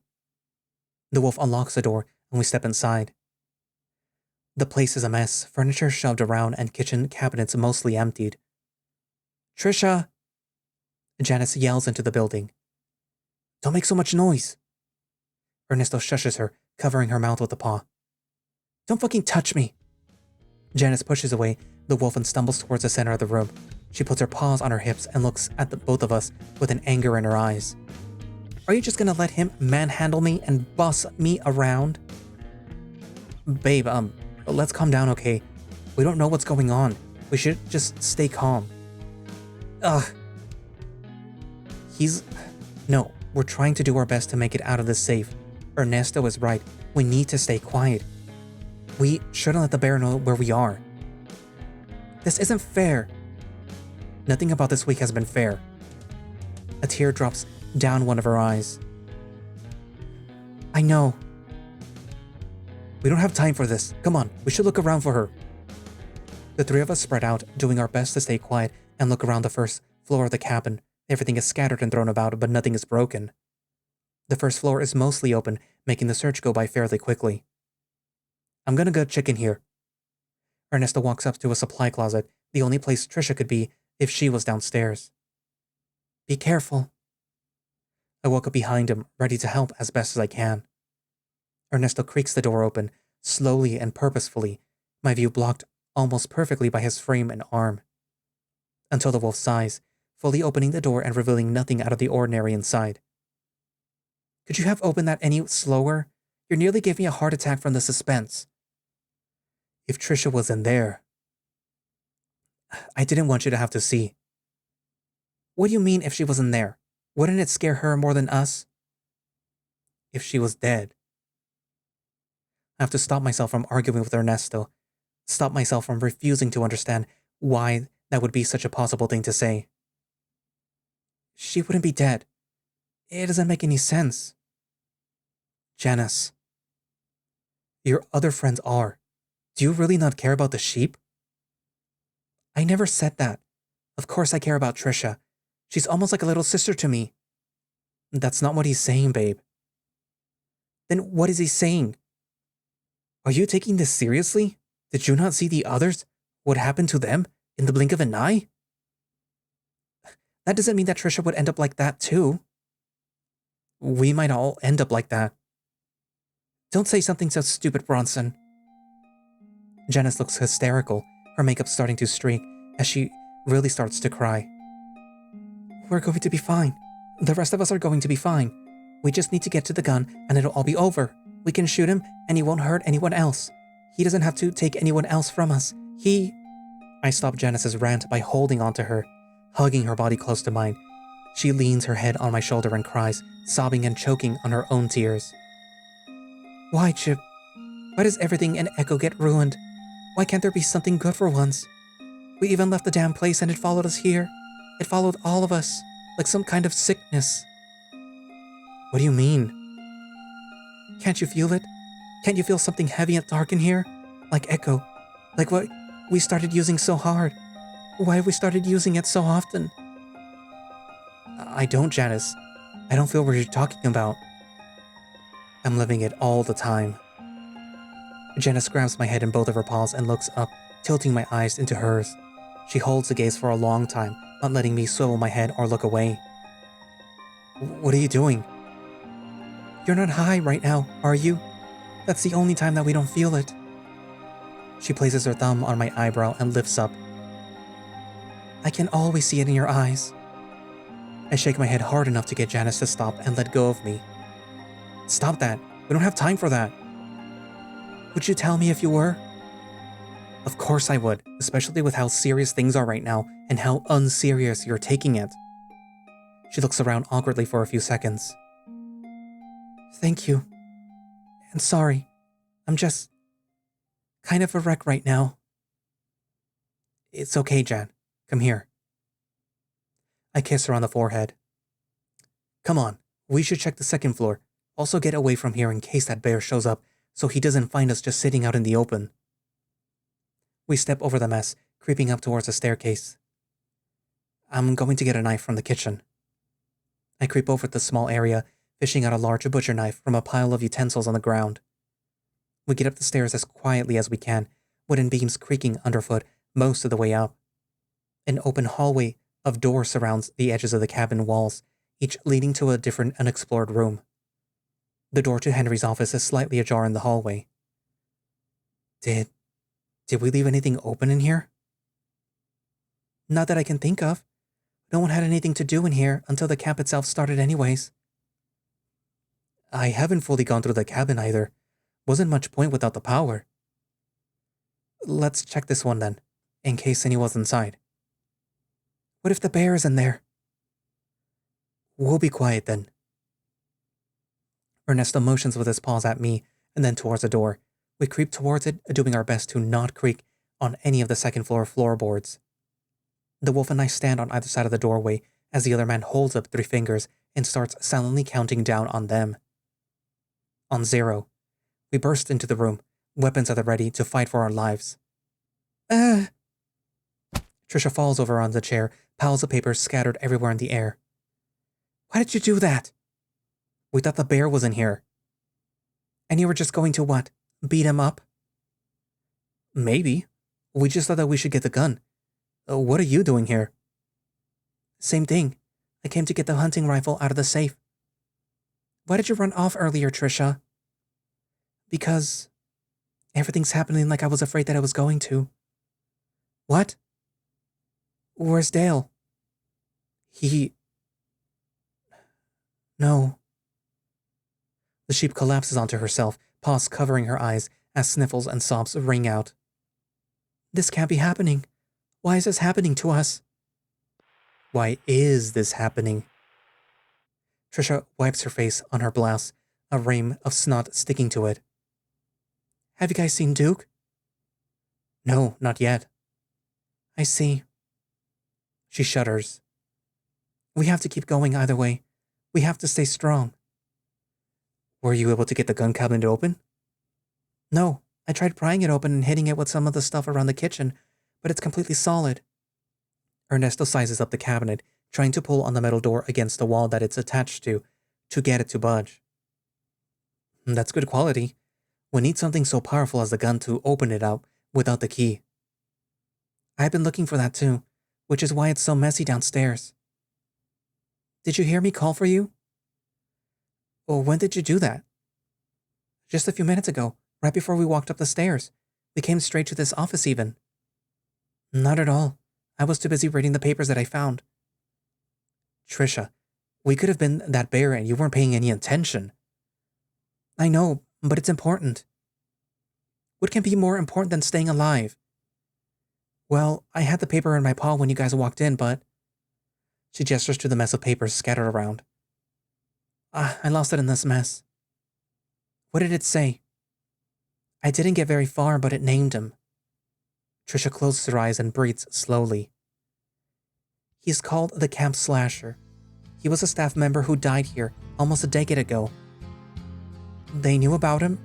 The wolf unlocks the door, and we step inside. The place is a mess, furniture shoved around and kitchen cabinets mostly emptied. Trisha! Janice yells into the building. Don't make so much noise. Ernesto shushes her, covering her mouth with a paw. Don't fucking touch me. Janice pushes away the wolf and stumbles towards the center of the room. She puts her paws on her hips and looks at both of us with an anger in her eyes. Are you just gonna let him manhandle me and boss me around? Babe, let's calm down, okay? We don't know what's going on. We should just stay calm. Ugh. No, we're trying to do our best to make it out of this safe. Ernesto is right. We need to stay quiet. We shouldn't let the bear know where we are. This isn't fair. Nothing about this week has been fair. A tear drops down one of her eyes. I know. We don't have time for this. Come on, we should look around for her. The three of us spread out, doing our best to stay quiet and look around the first floor of the cabin. Everything is scattered and thrown about, but nothing is broken. The first floor is mostly open, making the search go by fairly quickly. I'm gonna go check in here. Ernesto walks up to a supply closet, the only place Trisha could be if she was downstairs. Be careful. I walk up behind him, ready to help as best as I can. Ernesto creaks the door open, slowly and purposefully, my view blocked almost perfectly by his frame and arm. Until the wolf sighs, fully opening the door and revealing nothing out of the ordinary inside. Could you have opened that any slower? You nearly gave me a heart attack from the suspense. If Trisha was in there. I didn't want you to have to see. What do you mean if she was in there? Wouldn't it scare her more than us? If she was dead. I have to stop myself from arguing with Ernesto. Stop myself from refusing to understand why that would be such a possible thing to say. She wouldn't be dead. It doesn't make any sense. Janice. Your other friends are. Do you really not care about the sheep? I never said that. Of course I care about Trisha. She's almost like a little sister to me. That's not what he's saying, babe. Then what is he saying? Are you taking this seriously? Did you not see the others? What happened to them in the blink of an eye? That doesn't mean that Trisha would end up like that too. We might all end up like that. Don't say something so stupid, Bronson. Janice looks hysterical, her makeup starting to streak as she really starts to cry. We're going to be fine. The rest of us are going to be fine. We just need to get to the gun and it'll all be over. We can shoot him and he won't hurt anyone else. He doesn't have to take anyone else from us. I stop Janice's rant by holding onto her, hugging her body close to mine. She leans her head on my shoulder and cries, sobbing and choking on her own tears. Why, Chip? Why does everything in Echo get ruined? Why can't there be something good for once? We even left the damn place and it followed us here. It followed all of us, like some kind of sickness. What do you mean? Can't you feel it? Can't you feel something heavy and dark in here? Like Echo. Like what we started using so hard. Why have we started using it so often? I don't, Janice. I don't feel what you're talking about. I'm living it all the time. Janice grabs my head in both of her paws and looks up, tilting my eyes into hers. She holds the gaze for a long time, not letting me swivel my head or look away. What are you doing? You're not high right now, are you? That's the only time that we don't feel it. She places her thumb on my eyebrow and lifts up. I can always see it in your eyes. I shake my head hard enough to get Janice to stop and let go of me. Stop that. We don't have time for that. Would you tell me if you were? Of course I would, especially with how serious things are right now and how unserious you're taking it. She looks around awkwardly for a few seconds. Thank you. And sorry. I'm just kind of a wreck right now. It's okay, Jan. Come here. I kiss her on the forehead. Come on, we should check the second floor. Also get away from here in case that bear shows up so he doesn't find us just sitting out in the open. We step over the mess, creeping up towards the staircase. I'm going to get a knife from the kitchen. I creep over the small area, fishing out a large butcher knife from a pile of utensils on the ground. We get up the stairs as quietly as we can, wooden beams creaking underfoot most of the way up. An open hallway of doors surrounds the edges of the cabin walls, each leading to a different unexplored room. The door to Henry's office is slightly ajar in the hallway. Did we leave anything open in here? Not that I can think of. No one had anything to do in here until the camp itself started anyways. I haven't fully gone through the cabin either. Wasn't much point without the power. Let's check this one then, in case anyone's inside. What if the bear is in there? We'll be quiet then. Ernesto motions with his paws at me and then towards the door. We creep towards it, doing our best to not creak on any of the second floor floorboards. The wolf and I stand on either side of the doorway as the other man holds up 3 fingers and starts silently counting down on them. On 0, we burst into the room, weapons at the ready to fight for our lives. Trisha falls over on the chair, piles of papers scattered everywhere in the air. Why did you do that? We thought the bear was in here. And you were just going to what? Beat him up? Maybe. We just thought that we should get the gun. What are you doing here? Same thing. I came to get the hunting rifle out of the safe. Why did you run off earlier, Trisha? Because everything's happening like I was afraid that it was going to. What? Where's Dale? No. The sheep collapses onto herself, paws covering her eyes as sniffles and sobs ring out. This can't be happening. Why is this happening to us? Why is this happening? Trisha wipes her face on her blouse, a ream of snot sticking to it. Have you guys seen Duke? No, not yet. I see. She shudders. We have to keep going either way. We have to stay strong. Were you able to get the gun cabinet open? No, I tried prying it open and hitting it with some of the stuff around the kitchen, but it's completely solid. Ernesto sizes up the cabinet, trying to pull on the metal door against the wall that it's attached to get it to budge. That's good quality. We need something so powerful as the gun to open it up without the key. I've been looking for that too, which is why it's so messy downstairs. Did you hear me call for you? Well, when did you do that? Just a few minutes ago, right before we walked up the stairs. We came straight to this office even. Not at all. I was too busy reading the papers that I found. Trisha, we could have been that bear and you weren't paying any attention. I know, but it's important. What can be more important than staying alive? Well, I had the paper in my paw when you guys walked in, but... She gestures to the mess of papers scattered around. I lost it in this mess. What did it say? I didn't get very far, but it named him. Trisha closes her eyes and breathes slowly. He's called the Camp Slasher. He was a staff member who died here almost a decade ago. They knew about him,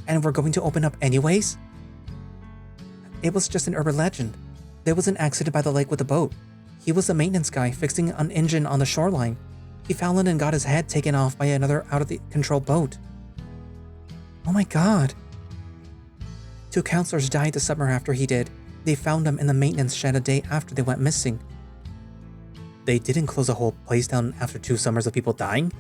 and were going to open up anyways? It was just an urban legend. There was an accident by the lake with a boat. He was the maintenance guy fixing an engine on the shoreline. He fell in and got his head taken off by another out-of-control boat. Oh my god. 2 counselors died the summer after he did. They found him in the maintenance shed a day after they went missing. They didn't close the whole place down after 2 summers of people dying?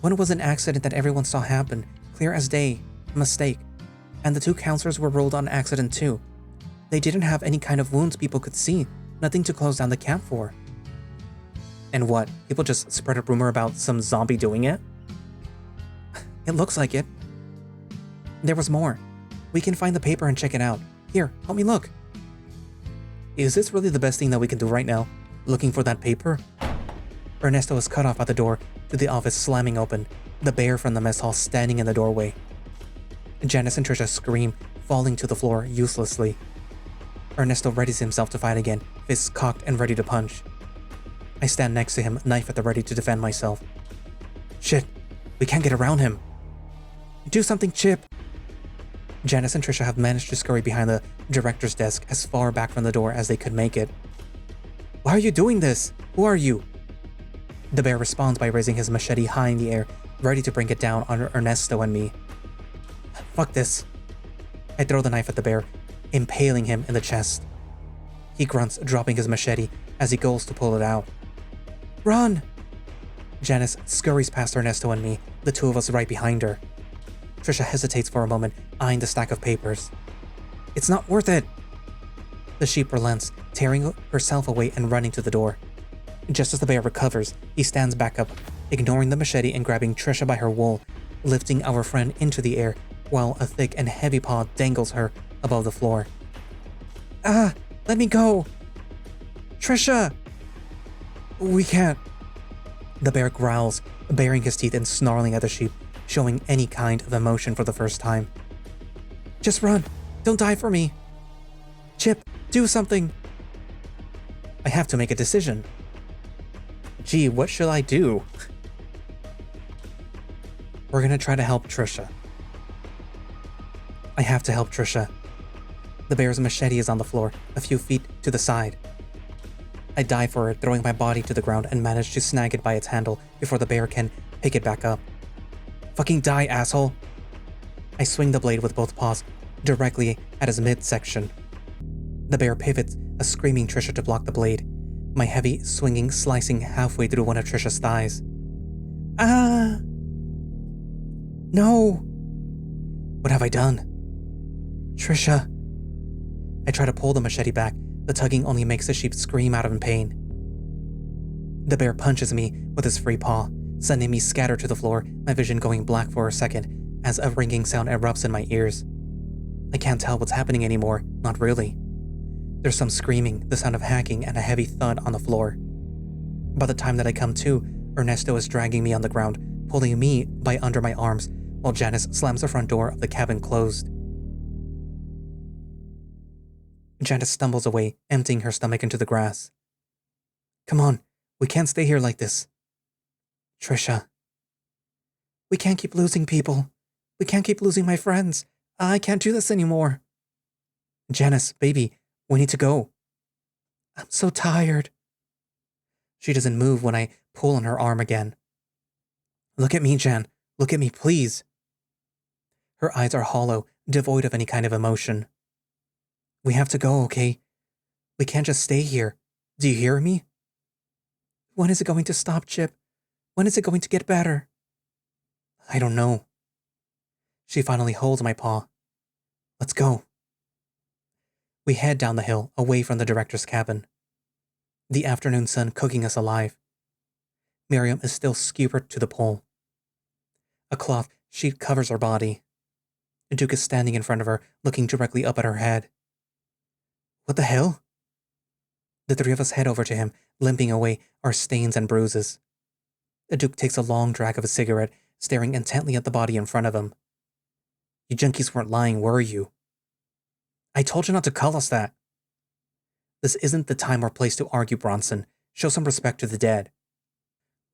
One was an accident that everyone saw happen, clear as day, a mistake. And the 2 counselors were ruled on accident too. They didn't have any kind of wounds people could see, nothing to close down the camp for. And what, people just spread a rumor about some zombie doing it? It looks like it. There was more. We can find the paper and check it out. Here, help me look. Is this really the best thing that we can do right now? Looking for that paper? Ernesto is cut off at the door to the office slamming open, the bear from the mess hall standing in the doorway. Janice and Trisha scream, falling to the floor uselessly. Ernesto readies himself to fight again, fists cocked and ready to punch. I stand next to him, knife at the ready to defend myself. Shit, we can't get around him. Do something, Chip. Janice and Trisha have managed to scurry behind the director's desk as far back from the door as they could make it. Why are you doing this? Who are you? The bear responds by raising his machete high in the air, ready to bring it down on Ernesto and me. Fuck this. I throw the knife at the bear, impaling him in the chest. He grunts, dropping his machete as he goes to pull it out. Run! Janice scurries past Ernesto and me, the 2 of us right behind her. Trisha hesitates for a moment, eyeing the stack of papers. It's not worth it! The sheep relents, tearing herself away and running to the door. Just as the bear recovers, he stands back up, ignoring the machete and grabbing Trisha by her wool, lifting our friend into the air while a thick and heavy paw dangles her above the floor. Ah! Let me go! Trisha! We can't. The bear growls, baring his teeth and snarling at the sheep, showing any kind of emotion for the first time. Just run! Don't die for me! Chip, do something! I have to make a decision. Gee, what should I do? We're gonna try to help Trisha. I have to help Trisha. The bear's machete is on the floor, a few feet to the side. I dive for it, throwing my body to the ground and manage to snag it by its handle before the bear can pick it back up. Fucking die, asshole! I swing the blade with both paws, directly at his midsection. The bear pivots, a screaming Trisha to block the blade, my heavy swinging slicing halfway through one of Trisha's thighs. Ah! No! What have I done? Trisha. I try to pull the machete back. The tugging only makes the sheep scream out of pain. The bear punches me with his free paw, sending me scattered to the floor, my vision going black for a second as a ringing sound erupts in my ears. I can't tell what's happening anymore, not really. There's some screaming, the sound of hacking, and a heavy thud on the floor. By the time that I come to, Ernesto is dragging me on the ground, pulling me by under my arms, while Janice slams the front door of the cabin closed. Janice stumbles away, emptying her stomach into the grass. Come on, we can't stay here like this. Trisha. We can't keep losing people. We can't keep losing my friends. I can't do this anymore. Janice, baby, we need to go. I'm so tired. She doesn't move when I pull on her arm again. Look at me, Jan. Look at me, please. Her eyes are hollow, devoid of any kind of emotion. We have to go, okay? We can't just stay here. Do you hear me? When is it going to stop, Chip? When is it going to get better? I don't know. She finally holds my paw. Let's go. We head down the hill, away from the director's cabin. The afternoon sun cooking us alive. Miriam is still skewered to the pole. A cloth sheet covers her body. Duke is standing in front of her, looking directly up at her head. What the hell? The three of us head over to him, limping away our stains and bruises. Duke takes a long drag of a cigarette, staring intently at the body in front of him. You junkies weren't lying, were you? I told you not to call us that. This isn't the time or place to argue, Bronson. Show some respect to the dead.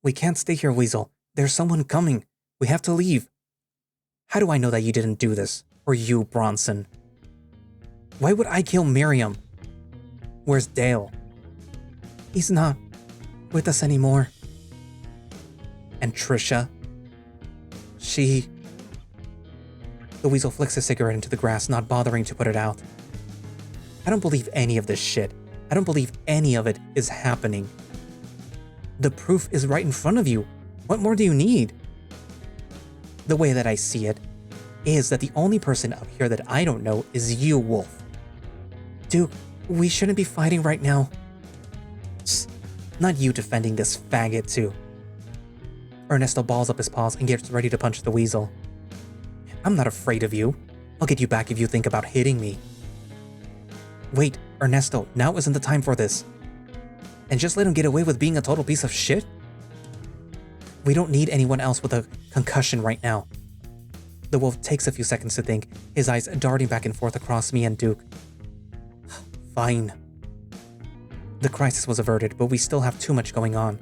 We can't stay here, Weasel. There's someone coming. We have to leave. How do I know that you didn't do this? Or you, Bronson? Why would I kill Miriam? Where's Dale? He's not with us anymore. And Trisha? She... The Weasel flicks a cigarette into the grass, not bothering to put it out. I don't believe any of this shit. I don't believe any of it is happening. The proof is right in front of you. What more do you need? The way that I see it is that the only person up here that I don't know is you, Wolf. Duke, we shouldn't be fighting right now. Psst, not you defending this faggot too. Ernesto balls up his paws and gets ready to punch the Weasel. I'm not afraid of you. I'll get you back if you think about hitting me. Wait, Ernesto, now isn't the time for this. And just let him get away with being a total piece of shit? We don't need anyone else with a concussion right now. The wolf takes a few seconds to think, his eyes darting back and forth across me and Duke. Fine. The crisis was averted, but we still have too much going on.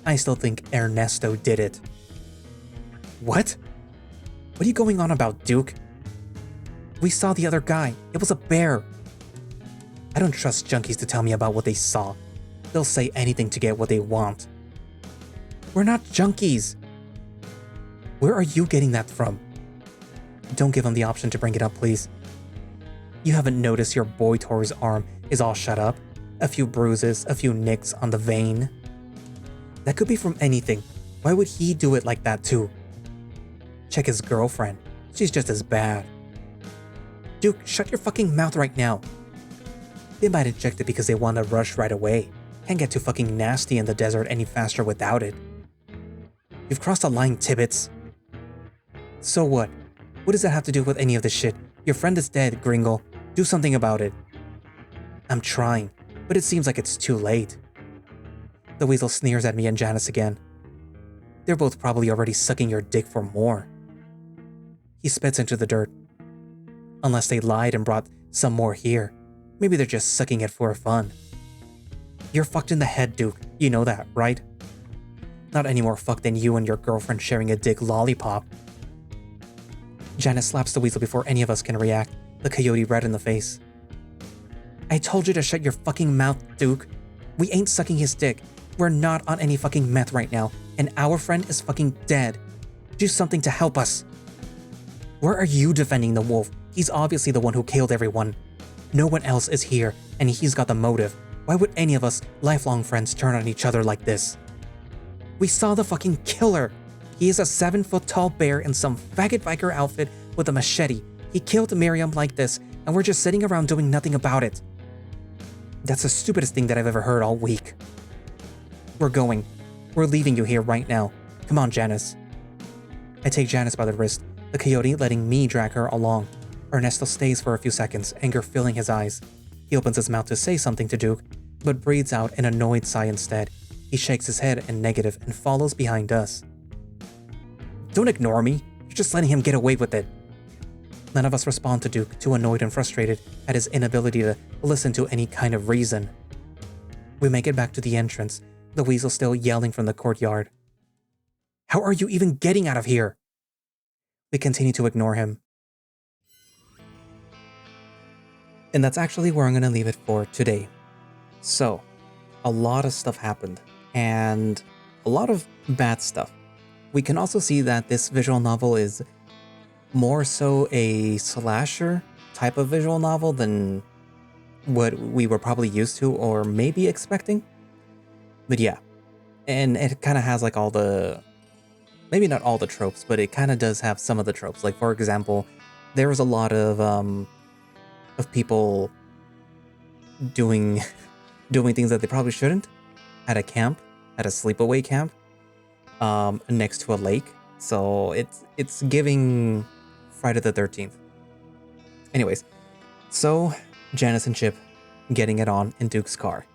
I still think Ernesto did it. What? What are you going on about, Duke? We saw the other guy. It was a bear. I don't trust junkies to tell me about what they saw. They'll say anything to get what they want. We're not junkies. Where are you getting that from? Don't give him the option to bring it up, please. You haven't noticed your boy Tori's arm is all shut up? A few bruises, a few nicks on the vein? That could be from anything. Why would he do it like that too? Check his girlfriend. She's just as bad. Duke, shut your fucking mouth right now. They might inject it because they want to rush right away. Can't get too fucking nasty in the desert any faster without it. You've crossed the line, Tibbets. So what? What does that have to do with any of this shit? Your friend is dead, Gringle. Do something about it. I'm trying, but it seems like it's too late. The Weasel sneers at me and Janice again. They're both probably already sucking your dick for more. He spits into the dirt. Unless they lied and brought some more here. Maybe they're just sucking it for fun. You're fucked in the head, Duke. You know that, right? Not any more fucked than you and your girlfriend sharing a dick lollipop. Janice slaps the Weasel before any of us can react, the coyote red in the face. I told you to shut your fucking mouth, Duke. We ain't sucking his dick. We're not on any fucking meth right now, and our friend is fucking dead. Do something to help us. Where are you defending the wolf? He's obviously the one who killed everyone. No one else is here, and he's got the motive. Why would any of us lifelong friends turn on each other like this? We saw the fucking killer. He is a 7-foot-tall bear in some faggot biker outfit with a machete. He killed Miriam like this, and we're just sitting around doing nothing about it. That's the stupidest thing that I've ever heard all week. We're going. We're leaving you here right now. Come on, Janice. I take Janice by the wrist, the coyote letting me drag her along. Ernesto stays for a few seconds, anger filling his eyes. He opens his mouth to say something to Duke, but breathes out an annoyed sigh instead. He shakes his head in negative and follows behind us. Don't ignore me. You're just letting him get away with it. None of us respond to Duke, too annoyed and frustrated at his inability to listen to any kind of reason. We make it back to the entrance, the Weasel still yelling from the courtyard. How are you even getting out of here? We continue to ignore him. And that's actually where I'm going to leave it for today. So, a lot of stuff happened, and a lot of bad stuff. We can also see that this visual novel is more so a slasher type of visual novel than what we were probably used to or maybe expecting. But yeah, and it kind of has like all the, maybe not all the tropes, but it kind of does have some of the tropes. Like for example, there was a lot of people doing doing things that they probably shouldn't at a camp, at a sleepaway camp, next to a lake. So it's giving Friday the 13th. Anyways, so Janice and Chip getting it on in Duke's car.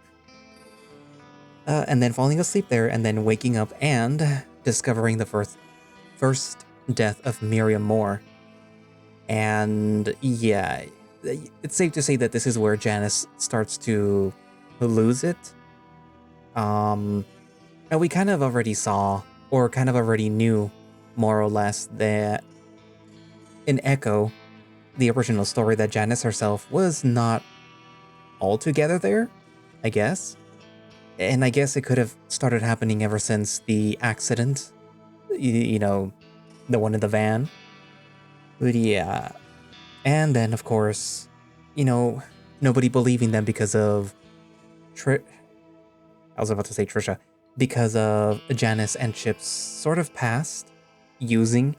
And then falling asleep there, and then waking up and discovering the first death of Miriam Moore. And yeah, it's safe to say that this is where Janice starts to lose it. And we kind of already saw, or kind of already knew, more or less, that in Echo, the original story, that Janice herself was not altogether there, I guess. And I guess it could have started happening ever since the accident, you know, the one in the van. But yeah. And then, of course, you know, nobody believing them because of I was about to say Trisha. Because of Janice and Chip's sort of past using.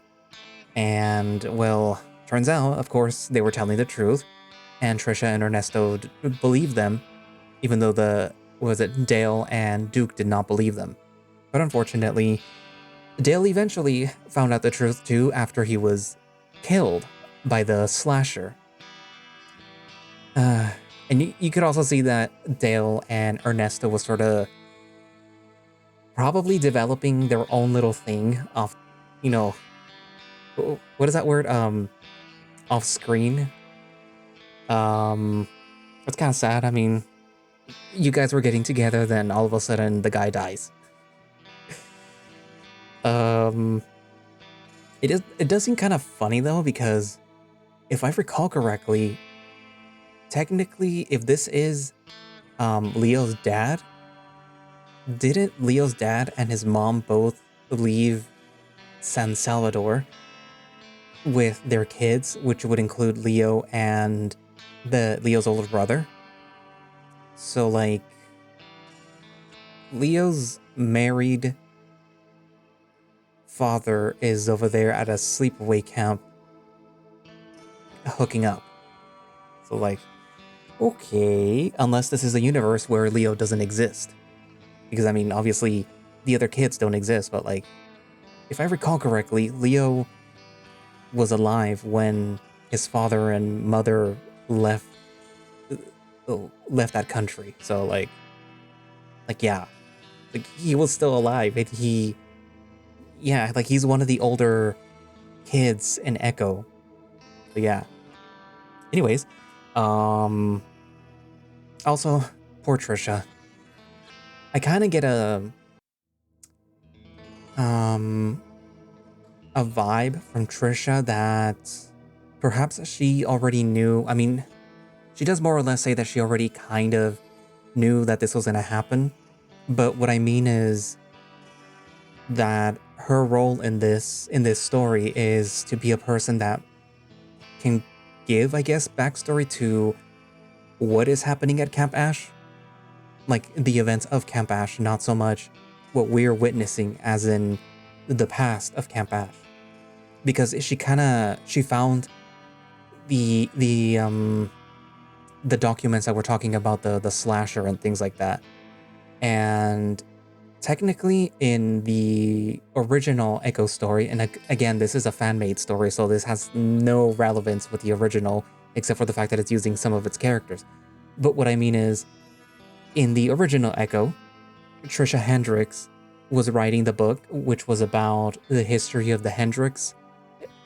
And, well, turns out, of course, they were telling the truth. And Trisha and Ernesto believed them, even though Dale and Duke did not believe them. But unfortunately, Dale eventually found out the truth too after he was killed by the slasher. And you could also see that Dale and Ernesto was sort of probably developing their own little thing off, you know, what is that word? Off screen. It's kind of sad. I mean, you guys were getting together, then all of a sudden the guy dies. It does seem kind of funny though, because if I recall correctly, technically, if this is Leo's dad, didn't Leo's dad and his mom both leave San Salvador with their kids, which would include Leo and Leo's older brother? So like, Leo's married father is over there at a sleepaway camp hooking up. So like, okay, unless this is a universe where Leo doesn't exist. Because I mean, obviously the other kids don't exist, but like, if I recall correctly, Leo was alive when his father and mother left that country. So like yeah, like he was still alive. Like he's one of the older kids in Echo. But yeah. Anyways, also poor Trisha. I kind of get a vibe from Trisha that perhaps she already knew. I mean, she does more or less say that she already kind of knew that this was going to happen. But what I mean is that her role in this story is to be a person that can give, I guess, backstory to what is happening at Camp Ash. Like the events of Camp Ash, not so much what we're witnessing as in the past of Camp Ash. Because she found the documents that were talking about the slasher and things like that. And technically in the original Echo story, and again, this is a fan-made story, so this has no relevance with the original, except for the fact that it's using some of its characters. But what I mean is, in the original Echo, Trisha Hendricks was writing the book, which was about the history of the Hendricks,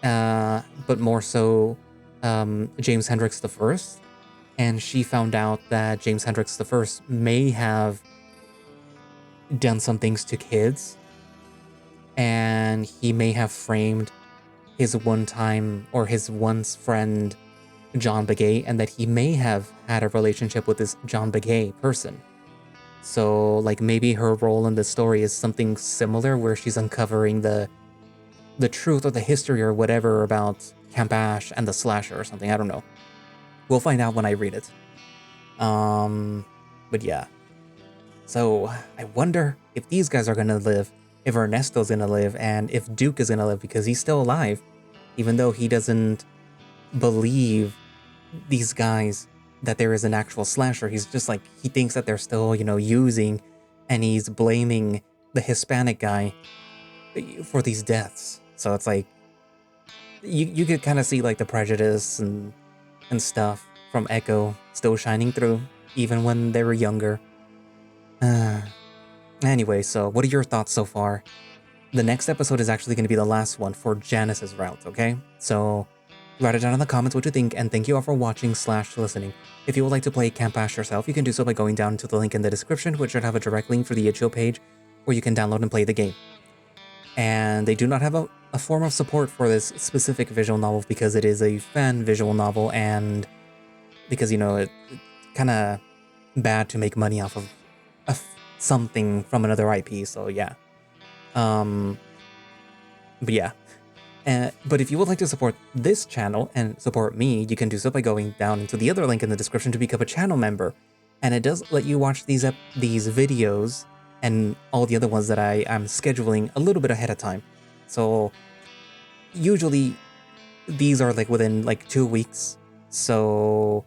but more so James Hendricks I. And she found out that James Hendricks I may have done some things to kids and he may have framed his his once friend John Begay, and that he may have had a relationship with this John Begay person. So, like, maybe her role in the story is something similar, where she's uncovering the truth or the history or whatever about Camp Ash and the slasher or something. I don't know. We'll find out when I read it. But yeah. So I wonder if these guys are gonna live, if Ernesto's gonna live, and if Duke is gonna live, because he's still alive, even though he doesn't believe these guys that there is an actual slasher. He's just like, he thinks that they're still, using, and he's blaming the Hispanic guy for these deaths. So it's like, you could kind of see like the prejudice and stuff from Echo still shining through, even when they were younger. Anyway, so what are your thoughts so far? The next episode is actually going to be the last one for Janice's route, okay? So write it down in the comments what you think, and thank you all for watching / listening. If you would like to play Camp Ash yourself, you can do so by going down to the link in the description, which should have a direct link for the itch.io page, where you can download and play the game. And they do not have a form of support for this specific visual novel because it is a fan visual novel, and because, it's kind of bad to make money off of something from another IP, so yeah. But yeah. But if you would like to support this channel and support me, you can do so by going down into the other link in the description to become a channel member. And it does let you watch these videos and all the other ones that I'm scheduling a little bit ahead of time. So usually these are like within like 2 weeks. So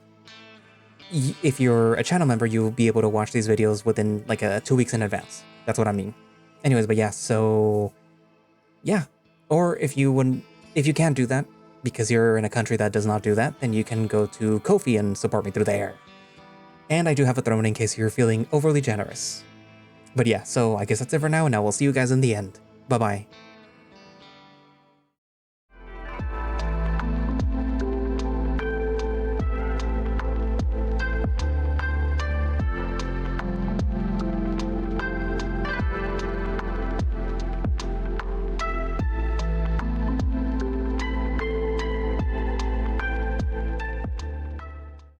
if you're a channel member, you'll be able to watch these videos within like 2 weeks in advance. That's what I mean. Anyways, but yeah, so yeah. Or if you can't do that because you're in a country that does not do that, then you can go to Ko-fi and support me through there. And I do have a throne in case you're feeling overly generous. But yeah, so I guess that's it for now, and I will see you guys in the end. Bye-bye.